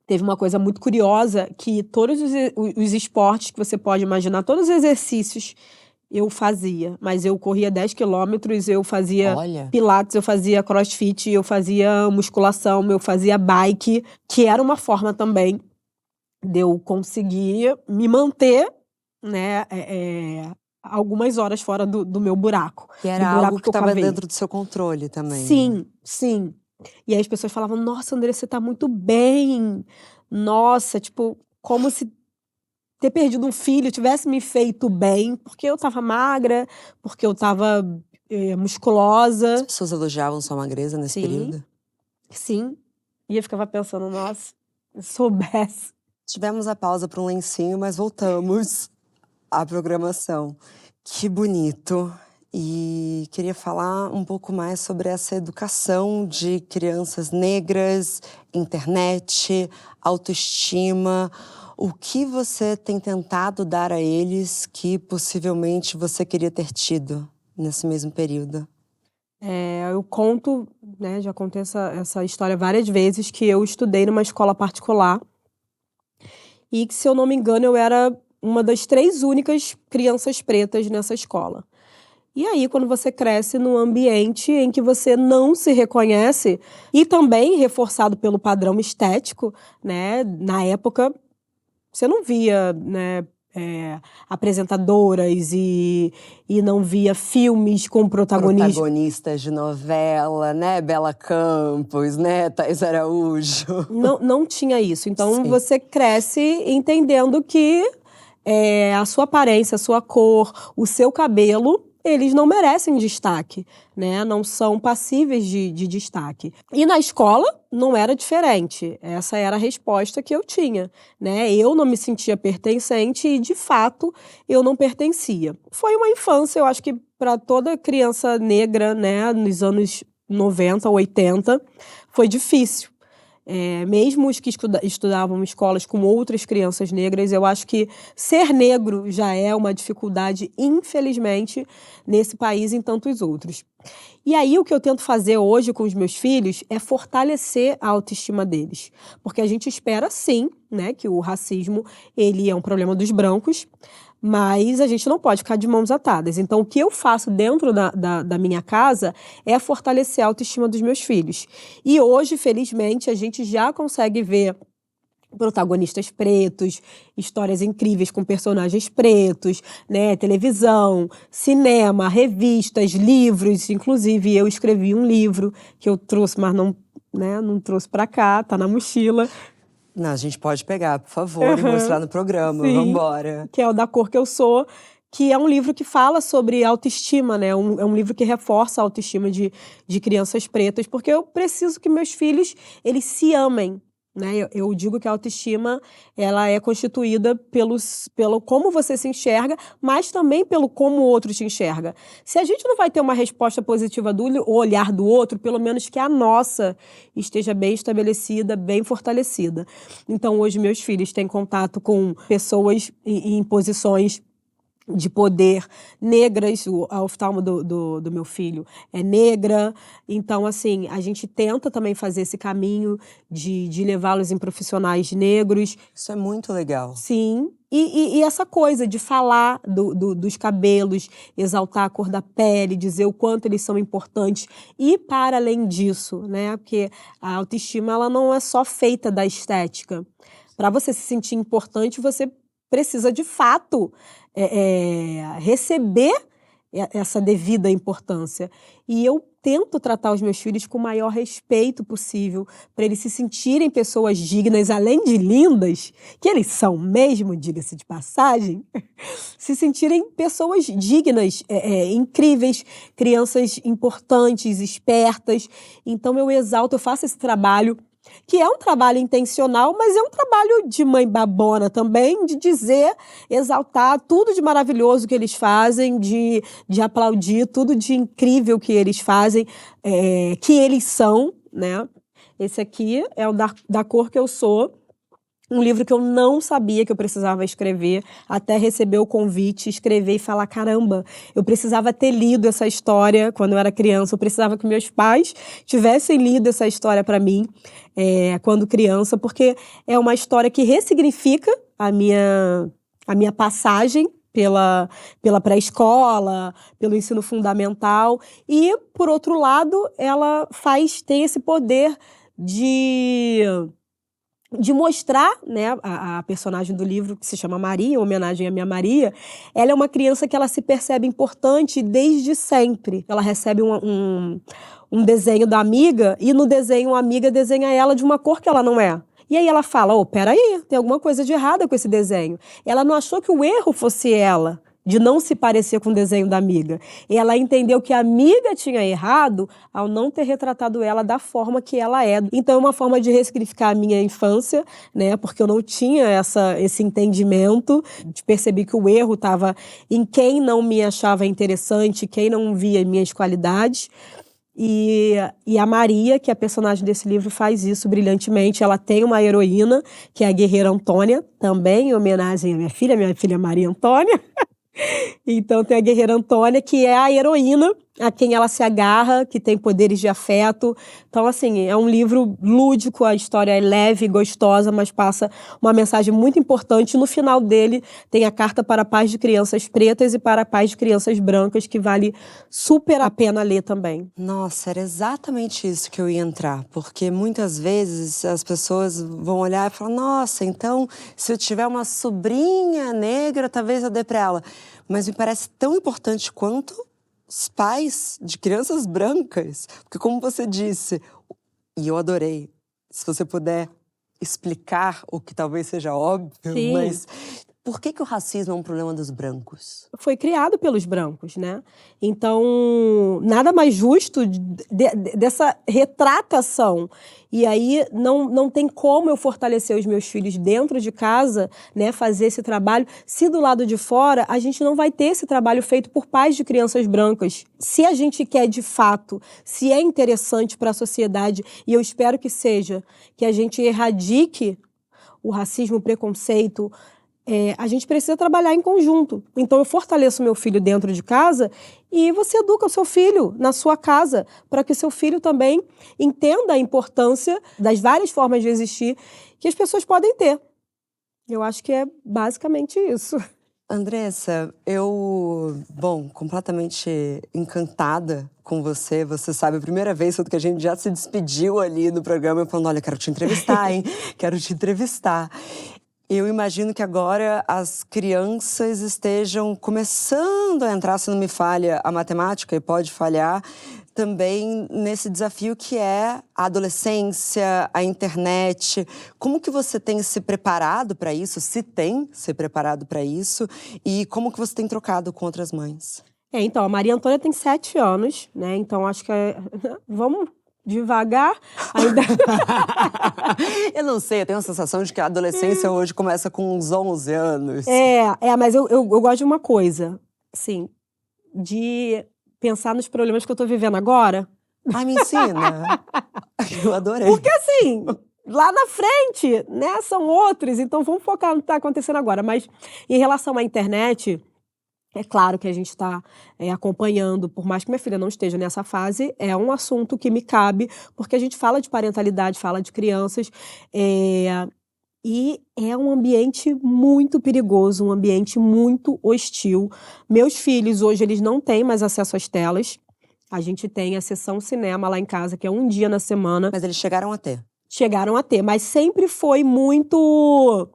teve uma coisa muito curiosa, que todos os esportes que você pode imaginar, todos os exercícios eu fazia. Mas eu corria 10 quilômetros, eu fazia pilates, eu fazia crossfit, eu fazia musculação, eu fazia bike, que era uma forma também de eu conseguir me manter, né, algumas horas fora do meu buraco. Que era algo que estava dentro do seu controle também. Sim, sim. E aí as pessoas falavam, nossa, Andressa, você tá muito bem. Nossa, tipo, como se ter perdido um filho tivesse me feito bem, porque eu tava magra, porque eu tava musculosa. As pessoas elogiavam sua magreza nesse período? Sim. E eu ficava pensando, nossa, se eu soubesse. Tivemos a pausa para um lencinho, mas voltamos à programação. Que bonito! E queria falar um pouco mais sobre essa educação de crianças negras, internet, autoestima. O que você tem tentado dar a eles que possivelmente você queria ter tido nesse mesmo período? Eu conto, né, já contei essa história várias vezes, que eu estudei numa escola particular e que, se eu não me engano, eu era uma das 3 únicas crianças pretas nessa escola. E aí, quando você cresce num ambiente em que você não se reconhece, e também reforçado pelo padrão estético, né? Na época, você não via, né, apresentadoras e não via filmes com protagonistas de novela, né? Bela Campos, né? Thaís Araújo. Não tinha isso. Então, Sim. Você cresce entendendo que a sua aparência, a sua cor, o seu cabelo, eles não merecem destaque, né? Não são passíveis de destaque. E na escola não era diferente. Essa era a resposta que eu tinha, né? Eu não me sentia pertencente e, de fato, eu não pertencia. Foi uma infância, eu acho que para toda criança negra, né, nos anos 90, 80, foi difícil. Mesmo os que estudavam em escolas com outras crianças negras, eu acho que ser negro já é uma dificuldade, infelizmente, nesse país e em tantos outros. E aí o que eu tento fazer hoje com os meus filhos é fortalecer a autoestima deles. Porque a gente espera, sim, né, que o racismo ele é um problema dos brancos, mas a gente não pode ficar de mãos atadas. Então, o que eu faço dentro da minha casa é fortalecer a autoestima dos meus filhos. E hoje, felizmente, a gente já consegue ver protagonistas pretos, histórias incríveis com personagens pretos, né, televisão, cinema, revistas, livros. Inclusive, eu escrevi um livro que eu trouxe, mas não trouxe para cá, tá na mochila. Não, a gente pode pegar, por favor, e mostrar no programa. Sim, vambora. Que é o Da Cor Que Eu Sou, que é um livro que fala sobre autoestima, né? É um livro que reforça a autoestima de crianças pretas, porque eu preciso que meus filhos, eles se amem, né? Eu digo que a autoestima, ela é constituída pelo como você se enxerga, mas também pelo como o outro te enxerga. Se a gente não vai ter uma resposta positiva do olhar do outro, pelo menos que a nossa esteja bem estabelecida, bem fortalecida. Então, hoje, meus filhos têm contato com pessoas em posições de poder negras. A oftalmo do meu filho é negra. Então, assim, a gente tenta também fazer esse caminho de levá-los em profissionais negros. Isso é muito legal. Sim. E essa coisa de falar dos cabelos, exaltar a cor da pele, dizer o quanto eles são importantes. E, para além disso, né? Porque a autoestima, ela não é só feita da estética. Para você se sentir importante, você precisa, de fato, receber essa devida importância. E eu tento tratar os meus filhos com o maior respeito possível, para eles se sentirem pessoas dignas, além de lindas, que eles são mesmo, diga-se de passagem, se sentirem pessoas dignas, incríveis, crianças importantes, espertas. Então eu exalto, eu faço esse trabalho que é um trabalho intencional, mas é um trabalho de mãe babona também, de dizer, exaltar tudo de maravilhoso que eles fazem, de aplaudir tudo de incrível que eles fazem, que eles são, né? Esse aqui é o Da Cor Que Eu Sou, um livro que eu não sabia que eu precisava escrever, até receber o convite, escrever e falar, caramba, eu precisava ter lido essa história quando eu era criança, eu precisava que meus pais tivessem lido essa história para mim quando criança, porque é uma história que ressignifica a minha passagem pela pré-escola, pelo ensino fundamental, e, por outro lado, ela tem esse poder de mostrar, né, a personagem do livro, que se chama Maria, em homenagem à minha Maria, ela é uma criança que ela se percebe importante desde sempre. Ela recebe um desenho da amiga, e no desenho a amiga desenha ela de uma cor que ela não é. E aí ela fala, peraí, tem alguma coisa de errada com esse desenho. Ela não achou que o erro fosse ela, de não se parecer com o desenho da amiga. E ela entendeu que a amiga tinha errado ao não ter retratado ela da forma que ela é. Então é uma forma de ressignificar a minha infância, né? Porque eu não tinha esse entendimento de perceber que o erro estava em quem não me achava interessante, quem não via minhas qualidades. E a Maria, que é a personagem desse livro, faz isso brilhantemente. Ela tem uma heroína, que é a guerreira Antônia, também em homenagem à minha filha Maria Antônia. Então tem a guerreira Antônia, que é a heroína a quem ela se agarra, que tem poderes de afeto. Então, assim, é um livro lúdico, a história é leve e gostosa, mas passa uma mensagem muito importante. No final dele tem a carta para pais de crianças pretas e para pais de crianças brancas, que vale super a pena ler também. Nossa, era exatamente isso que eu ia entrar, porque muitas vezes as pessoas vão olhar e falar, nossa, então se eu tiver uma sobrinha negra, talvez eu dê para ela. Mas me parece tão importante quanto os pais de crianças brancas, porque como você disse, e eu adorei, se você puder explicar o que talvez seja óbvio, Sim. Mas por que o racismo é um problema dos brancos? Foi criado pelos brancos, né? Então, nada mais justo dessa retratação. E aí, não tem como eu fortalecer os meus filhos dentro de casa, né? Fazer esse trabalho. Se do lado de fora, a gente não vai ter esse trabalho feito por pais de crianças brancas. Se a gente quer, de fato, se é interessante para a sociedade, e eu espero que seja, que a gente erradique o racismo, o preconceito, a gente precisa trabalhar em conjunto. Então, eu fortaleço meu filho dentro de casa e você educa o seu filho na sua casa, para que o seu filho também entenda a importância das várias formas de existir que as pessoas podem ter. Eu acho que é basicamente isso. Andressa, completamente encantada com você. Você sabe, a primeira vez que a gente já se despediu ali no programa, falando, olha, quero te entrevistar, hein? Quero te entrevistar. Eu imagino que agora as crianças estejam começando a entrar, se não me falha a matemática, e pode falhar, também nesse desafio que é a adolescência, a internet. Como que você tem se preparado para isso? Se tem se preparado para isso? E como que você tem trocado com outras mães? Então, a Maria Antônia tem 7 anos, né? Então, acho que vamos devagar. Ainda... Eu não sei, eu tenho a sensação de que a adolescência hoje começa com uns 11 anos. Mas eu gosto de uma coisa, assim, de pensar nos problemas que eu tô vivendo agora. Ai, me ensina. Eu adorei. Porque, assim, lá na frente, né, são outros, então vamos focar no que tá acontecendo agora. Mas, em relação à internet, é claro que a gente está acompanhando, por mais que minha filha não esteja nessa fase, é um assunto que me cabe, porque a gente fala de parentalidade, fala de crianças, e é um ambiente muito perigoso, um ambiente muito hostil. Meus filhos, hoje, eles não têm mais acesso às telas. A gente tem a sessão cinema lá em casa, que é um dia na semana. Mas eles chegaram a ter? Chegaram a ter, mas sempre foi muito...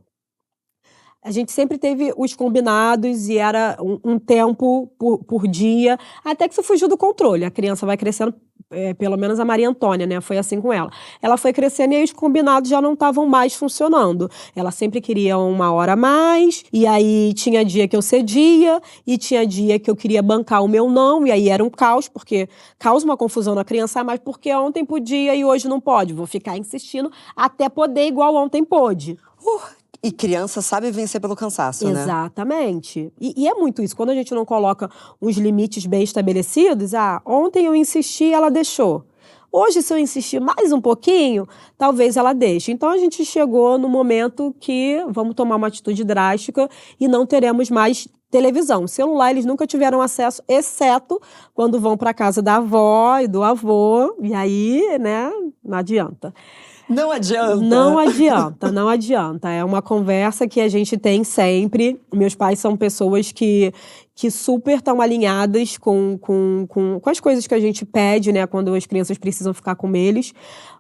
A gente sempre teve os combinados e era um tempo por dia, até que isso fugiu do controle. A criança vai crescendo, pelo menos a Maria Antônia, né? Foi assim com ela. Ela foi crescendo e aí os combinados já não estavam mais funcionando. Ela sempre queria 1 hora a mais, e aí tinha dia que eu cedia, e tinha dia que eu queria bancar o meu não, e aí era um caos, porque causa uma confusão na criança, mas porque ontem podia e hoje não pode? Vou ficar insistindo até poder igual ontem pôde. E criança sabe vencer pelo cansaço, né? Exatamente. E é muito isso. Quando a gente não coloca uns limites bem estabelecidos, ontem eu insisti, ela deixou. Hoje, se eu insistir mais um pouquinho, talvez ela deixe. Então, a gente chegou no momento que vamos tomar uma atitude drástica e não teremos mais televisão. Celular, eles nunca tiveram acesso, exceto quando vão para casa da avó e do avô. E aí, né, não adianta. Não adianta. Não adianta, não adianta. É uma conversa que a gente tem sempre. Meus pais são pessoas que super estão alinhadas com as coisas que a gente pede, né? Quando as crianças precisam ficar com eles.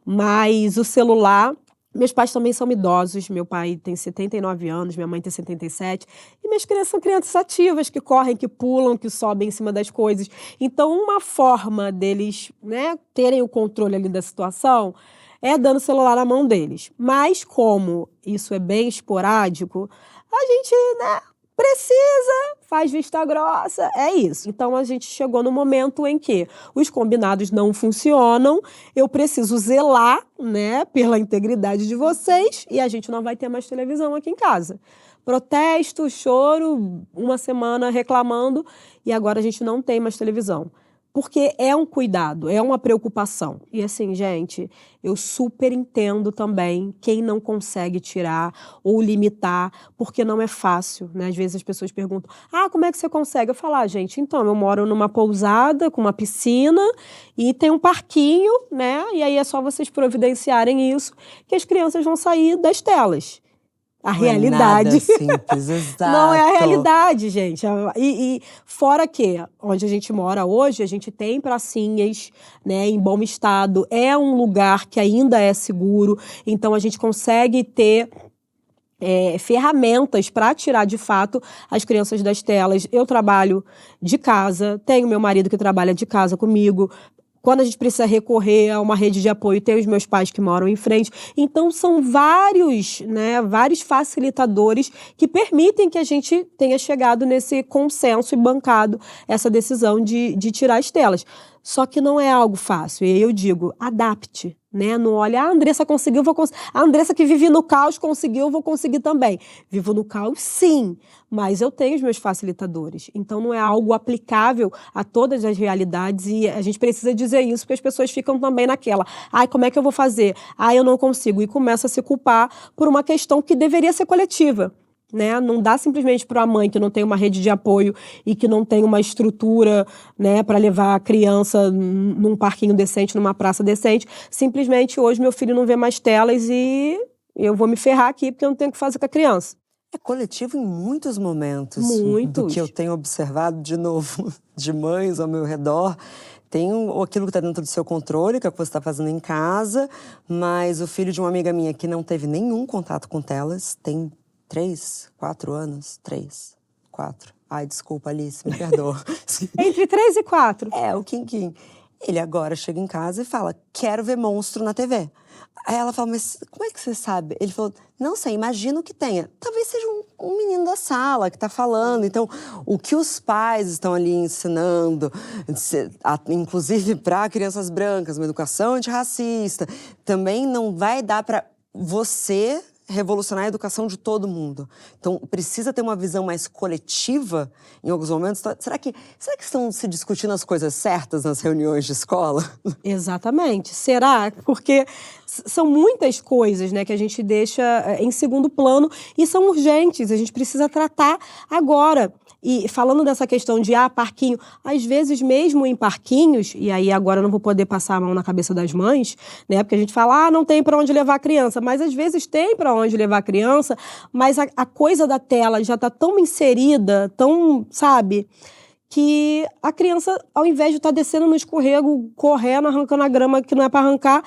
Mas o celular... Meus pais também são idosos. Meu pai tem 79 anos, minha mãe tem 77. E minhas crianças são crianças ativas, que correm, que pulam, que sobem em cima das coisas. Então, uma forma deles, né, terem o controle ali da situação... é dando o celular na mão deles. Mas como isso é bem esporádico, a gente, né, precisa, faz vista grossa, é isso. Então a gente chegou no momento em que os combinados não funcionam, eu preciso zelar, né, pela integridade de vocês e a gente não vai ter mais televisão aqui em casa. Protesto, choro, 1 semana reclamando e agora a gente não tem mais televisão. Porque é um cuidado, é uma preocupação. E assim, gente, eu super entendo também quem não consegue tirar ou limitar, porque não é fácil, né? Às vezes as pessoas perguntam, como é que você consegue? Eu falo, gente, então, eu moro numa pousada com uma piscina e tem um parquinho, né? E aí é só vocês providenciarem isso, que as crianças vão sair das telas. A realidade. Não é nada simples, exato. Não é a realidade, gente. E fora que, onde a gente mora hoje, a gente tem pracinhas, né, em bom estado. É um lugar que ainda é seguro. Então, a gente consegue ter ferramentas para tirar, de fato, as crianças das telas. Eu trabalho de casa, tenho meu marido que trabalha de casa comigo. Quando a gente precisa recorrer a uma rede de apoio, tem os meus pais que moram em frente. Então, são vários facilitadores que permitem que a gente tenha chegado nesse consenso e bancado essa decisão de tirar as telas. Só que não é algo fácil. E aí eu digo, adapte, né? Não olha, a Andressa conseguiu, vou conseguir. A Andressa que vive no caos conseguiu, vou conseguir também. Vivo no caos, sim, mas eu tenho os meus facilitadores. Então não é algo aplicável a todas as realidades e a gente precisa dizer isso porque as pessoas ficam também naquela. Como é que eu vou fazer? Eu não consigo. E começa a se culpar por uma questão que deveria ser coletiva. Né? Não dá simplesmente para a mãe que não tem uma rede de apoio e que não tem uma estrutura, né, para levar a criança num parquinho decente, numa praça decente. Simplesmente hoje meu filho não vê mais telas e eu vou me ferrar aqui porque eu não tenho o que fazer com a criança. É coletivo em muitos momentos. Muitos. Do que eu tenho observado, de novo, de mães ao meu redor. Tem aquilo que está dentro do seu controle, que é o que você está fazendo em casa, mas o filho de uma amiga minha que não teve nenhum contato com telas, tem 3, 4 anos, 3, 4. Desculpa, Alice, me perdoa. Entre 3 e 4. O Quinquim. Ele agora chega em casa e fala, quero ver monstro na TV. Aí ela fala, mas como é que você sabe? Ele falou, não sei, imagino que tenha. Talvez seja um menino da sala que tá falando. Então, o que os pais estão ali ensinando, inclusive para crianças brancas, uma educação antirracista, também não vai dar para você revolucionar a educação de todo mundo. Então, precisa ter uma visão mais coletiva em alguns momentos. Será que estão se discutindo as coisas certas nas reuniões de escola? Exatamente. Será? Porque são muitas coisas, né, que a gente deixa em segundo plano e são urgentes. A gente precisa tratar agora. E falando dessa questão de parquinho, às vezes mesmo em parquinhos, e aí agora eu não vou poder passar a mão na cabeça das mães, né? Porque a gente fala, não tem para onde levar a criança, mas às vezes tem para onde levar a criança, mas a coisa da tela já está tão inserida, tão, sabe, que a criança, ao invés de estar descendo no escorrego, correndo, arrancando a grama que não é para arrancar,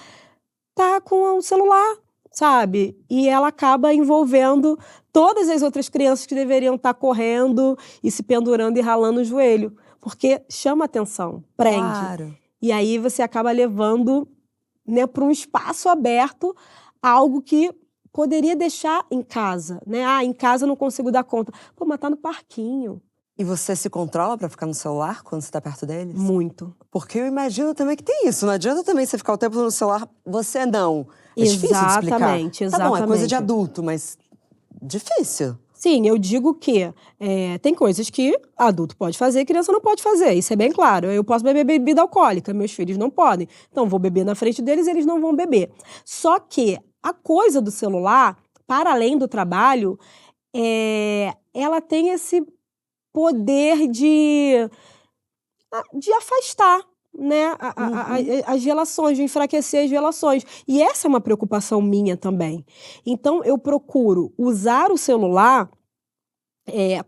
tá com o celular, sabe? E ela acaba envolvendo todas as outras crianças que deveriam estar correndo e se pendurando e ralando o joelho. Porque chama atenção, prende. Claro. E aí você acaba levando, né, para um espaço aberto algo que poderia deixar em casa, né? Ah, em casa eu não consigo dar conta. Pô, mas tá no parquinho. E você se controla pra ficar no celular quando você tá perto deles? Muito. Porque eu imagino também que tem isso. Não adianta também você ficar o tempo no celular, você não. É difícil de explicar. Exatamente, Tá bom, é coisa de exatamente. adulto, mas difícil. Sim, eu digo que tem coisas que adulto pode fazer e criança não pode fazer. Isso é bem claro. Eu posso beber bebida alcoólica, meus filhos não podem. Então, vou beber na frente deles, eles não vão beber. Só que a coisa do celular, para além do trabalho, ela tem esse poder de afastar, né, as relações, de enfraquecer as relações. E essa é uma preocupação minha também. Então, eu procuro usar o celular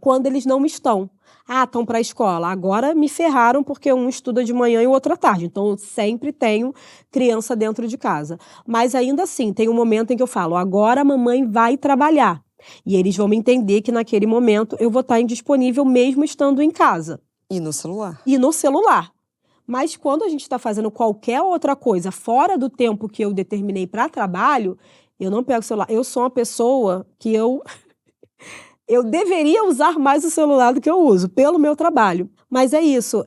quando eles não estão. Ah, estão para a escola. Agora me ferraram porque um estuda de manhã e o outro à tarde. Então, eu sempre tenho criança dentro de casa. Mas ainda assim, tem um momento em que eu falo, agora a mamãe vai trabalhar. E eles vão me entender que naquele momento eu vou estar indisponível mesmo estando em casa. E no celular. E no celular. Mas quando a gente está fazendo qualquer outra coisa fora do tempo que eu determinei para trabalho, eu não pego o celular. Eu sou uma pessoa que eu deveria usar mais o celular do que eu uso, pelo meu trabalho. Mas é isso,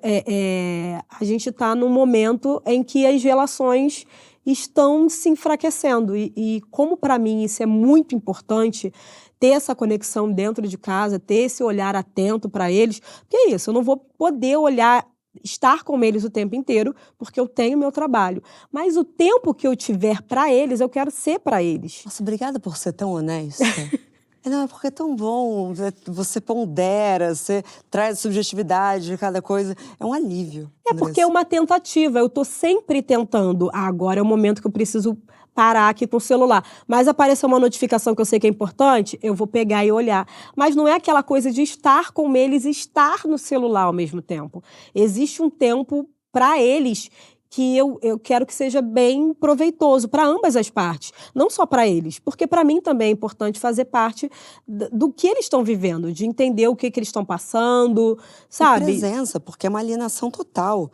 a gente está num momento em que as relações estão se enfraquecendo. E como para mim isso é muito importante, ter essa conexão dentro de casa, ter esse olhar atento para eles, porque é isso, eu não vou poder estar com eles o tempo inteiro, porque eu tenho meu trabalho. Mas o tempo que eu tiver para eles, eu quero ser para eles. Nossa, obrigada por ser tão honesta. Não, é porque é tão bom, você pondera, você traz a subjetividade de cada coisa. É um alívio. Porque é uma tentativa, eu tô sempre tentando. Ah, agora é o momento que eu preciso parar aqui com o celular. Mas apareceu uma notificação que eu sei que é importante, eu vou pegar e olhar. Mas não é aquela coisa de estar com eles e estar no celular ao mesmo tempo. Existe um tempo para eles que eu quero que seja bem proveitoso para ambas as partes, não só para eles, porque para mim também é importante fazer parte do que eles estão vivendo, de entender o que eles estão passando, sabe? E presença, porque é uma alienação total,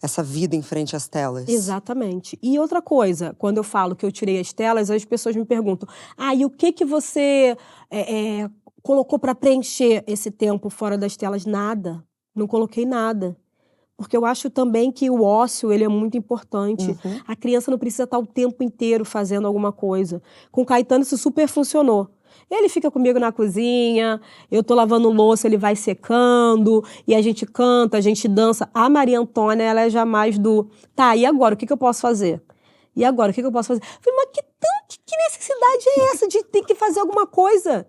essa vida em frente às telas. Exatamente. E outra coisa, quando eu falo que eu tirei as telas, as pessoas me perguntam, e o que você colocou para preencher esse tempo fora das telas? Nada, não coloquei nada. Porque eu acho também que o ócio, ele é muito importante. A criança não precisa estar o tempo inteiro fazendo alguma coisa. Com o Caetano isso super funcionou. Ele fica comigo na cozinha, eu tô lavando louça, ele vai secando, e a gente canta, a gente dança. A Maria Antônia, ela é jamais e agora, o que eu posso fazer? E agora, o que eu posso fazer? Eu falei, mas que necessidade é essa de ter que fazer alguma coisa?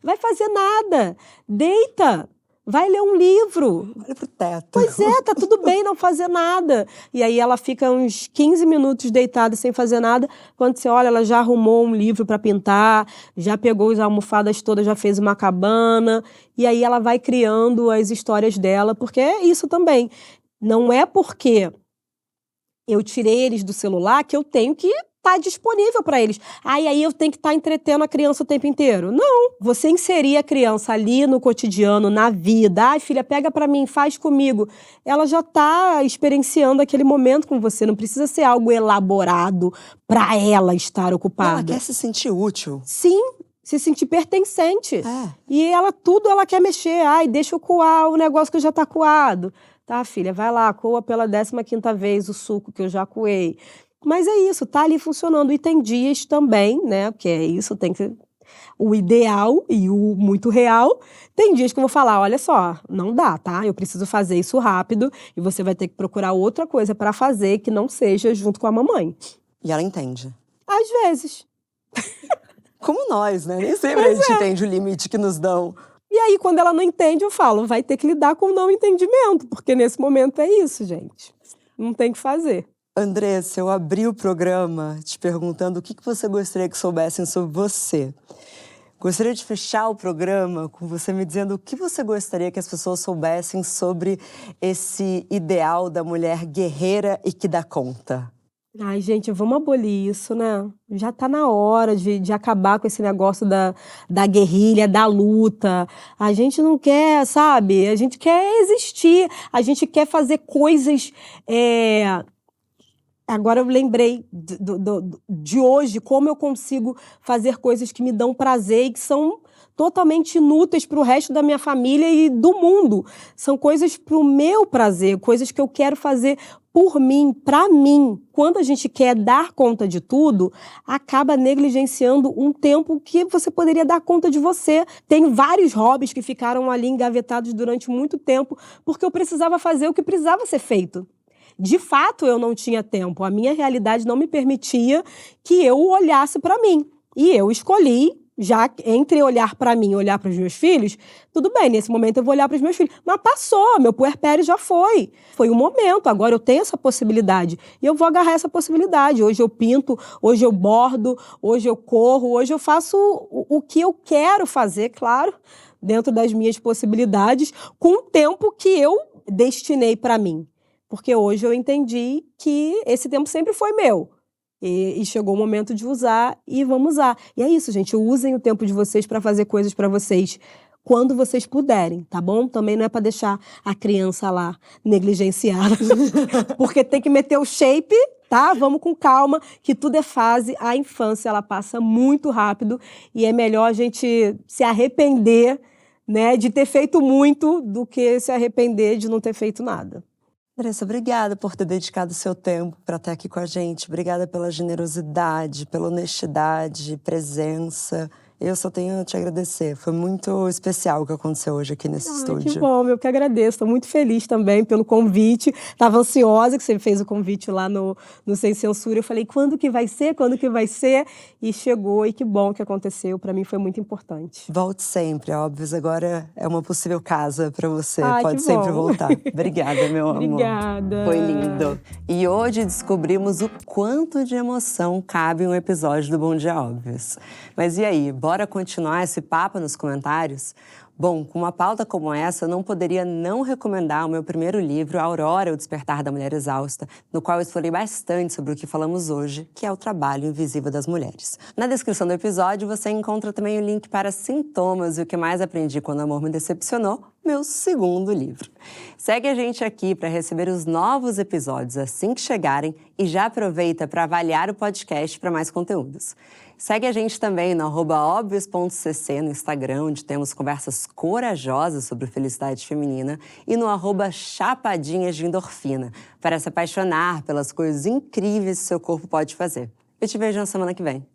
Vai fazer nada. Deita. Vai ler um livro. Olha pro teto. Pois é, tá tudo bem não fazer nada. E aí ela fica uns 15 minutos deitada sem fazer nada. Quando você olha, ela já arrumou um livro para pintar, já pegou as almofadas todas, já fez uma cabana. E aí ela vai criando as histórias dela, porque é isso também. Não é porque eu tirei eles do celular que eu tenho que estar disponível para eles. E aí eu tenho que estar entretendo a criança o tempo inteiro. Não. Você inserir a criança ali no cotidiano, na vida. Filha, pega para mim, faz comigo. Ela já está experienciando aquele momento com você. Não precisa ser algo elaborado para ela estar ocupada. Ela quer se sentir útil. Sim. Se sentir pertencente. E ela quer mexer. Deixa eu coar o negócio que já está coado. Tá, filha, vai lá, coa pela 15ª vez o suco que eu já coei. Mas é isso, tá ali funcionando. E tem dias também, né, porque é isso, tem que... O ideal e o muito real, tem dias que eu vou falar, olha só, não dá, tá? Eu preciso fazer isso rápido e você vai ter que procurar outra coisa para fazer que não seja junto com a mamãe. E ela entende? Às vezes. Como nós, né? Nem sempre a gente entende o limite que nos dão. E aí, quando ela não entende, eu falo, vai ter que lidar com o não entendimento, porque nesse momento é isso, gente. Não tem o que fazer. Andressa, eu abri o programa te perguntando o que você gostaria que soubessem sobre você. Gostaria de fechar o programa com você me dizendo o que você gostaria que as pessoas soubessem sobre esse ideal da mulher guerreira e que dá conta. Gente, vamos abolir isso, né? Já tá na hora de acabar com esse negócio da guerrilha, da luta. A gente não quer, sabe? A gente quer existir. A gente quer fazer coisas Agora eu lembrei de hoje, como eu consigo fazer coisas que me dão prazer e que são totalmente inúteis para o resto da minha família e do mundo. São coisas para o meu prazer, coisas que eu quero fazer por mim, para mim. Quando a gente quer dar conta de tudo, acaba negligenciando um tempo que você poderia dar conta de você. Tem vários hobbies que ficaram ali engavetados durante muito tempo, porque eu precisava fazer o que precisava ser feito. De fato, eu não tinha tempo. A minha realidade não me permitia que eu olhasse para mim. E eu escolhi, já entre olhar para mim e olhar para os meus filhos, tudo bem, nesse momento eu vou olhar para os meus filhos. Mas passou, meu puerpério já foi. Foi um momento, agora eu tenho essa possibilidade. E eu vou agarrar essa possibilidade. Hoje eu pinto, hoje eu bordo, hoje eu corro, hoje eu faço o que eu quero fazer, claro, dentro das minhas possibilidades, com o tempo que eu destinei para mim. Porque hoje eu entendi que esse tempo sempre foi meu. E chegou o momento de usar e vamos usar. E é isso, gente. Usem o tempo de vocês para fazer coisas para vocês quando vocês puderem, tá bom? Também não é para deixar a criança lá negligenciada. Porque tem que meter o shape, tá? Vamos com calma, que tudo é fase. A infância, ela passa muito rápido e é melhor a gente se arrepender, né, de ter feito muito do que se arrepender de não ter feito nada. Andressa, obrigada por ter dedicado seu tempo para estar aqui com a gente. Obrigada pela generosidade, pela honestidade, presença. Eu só tenho a te agradecer. Foi muito especial o que aconteceu hoje aqui nesse estúdio. Que bom, eu que agradeço. Estou muito feliz também pelo convite. Estava ansiosa que você fez o convite lá no Sem Censura. Eu falei, quando que vai ser? Quando que vai ser? E chegou, e que bom que aconteceu. Para mim foi muito importante. Volte sempre, óbvio. Agora é uma possível casa para você. Ai, pode sempre voltar. Obrigada, meu amor. Obrigada. Foi lindo. E hoje descobrimos o quanto de emoção cabe em um episódio do Bom Dia Óbvios. Mas e aí, bora continuar esse papo nos comentários? Bom, com uma pauta como essa, eu não poderia não recomendar o meu primeiro livro, Aurora, o Despertar da Mulher Exausta, no qual eu explorei bastante sobre o que falamos hoje, que é o trabalho invisível das mulheres. Na descrição do episódio, você encontra também o link para Sintomas e o que mais aprendi quando o amor me decepcionou, meu segundo livro. Segue a gente aqui para receber os novos episódios assim que chegarem e já aproveita para avaliar o podcast para mais conteúdos. Segue a gente também no @óbvios.cc no Instagram, onde temos conversas corajosas sobre felicidade feminina, e no @chapadinhas de endorfina, para se apaixonar pelas coisas incríveis que seu corpo pode fazer. Eu te vejo na semana que vem.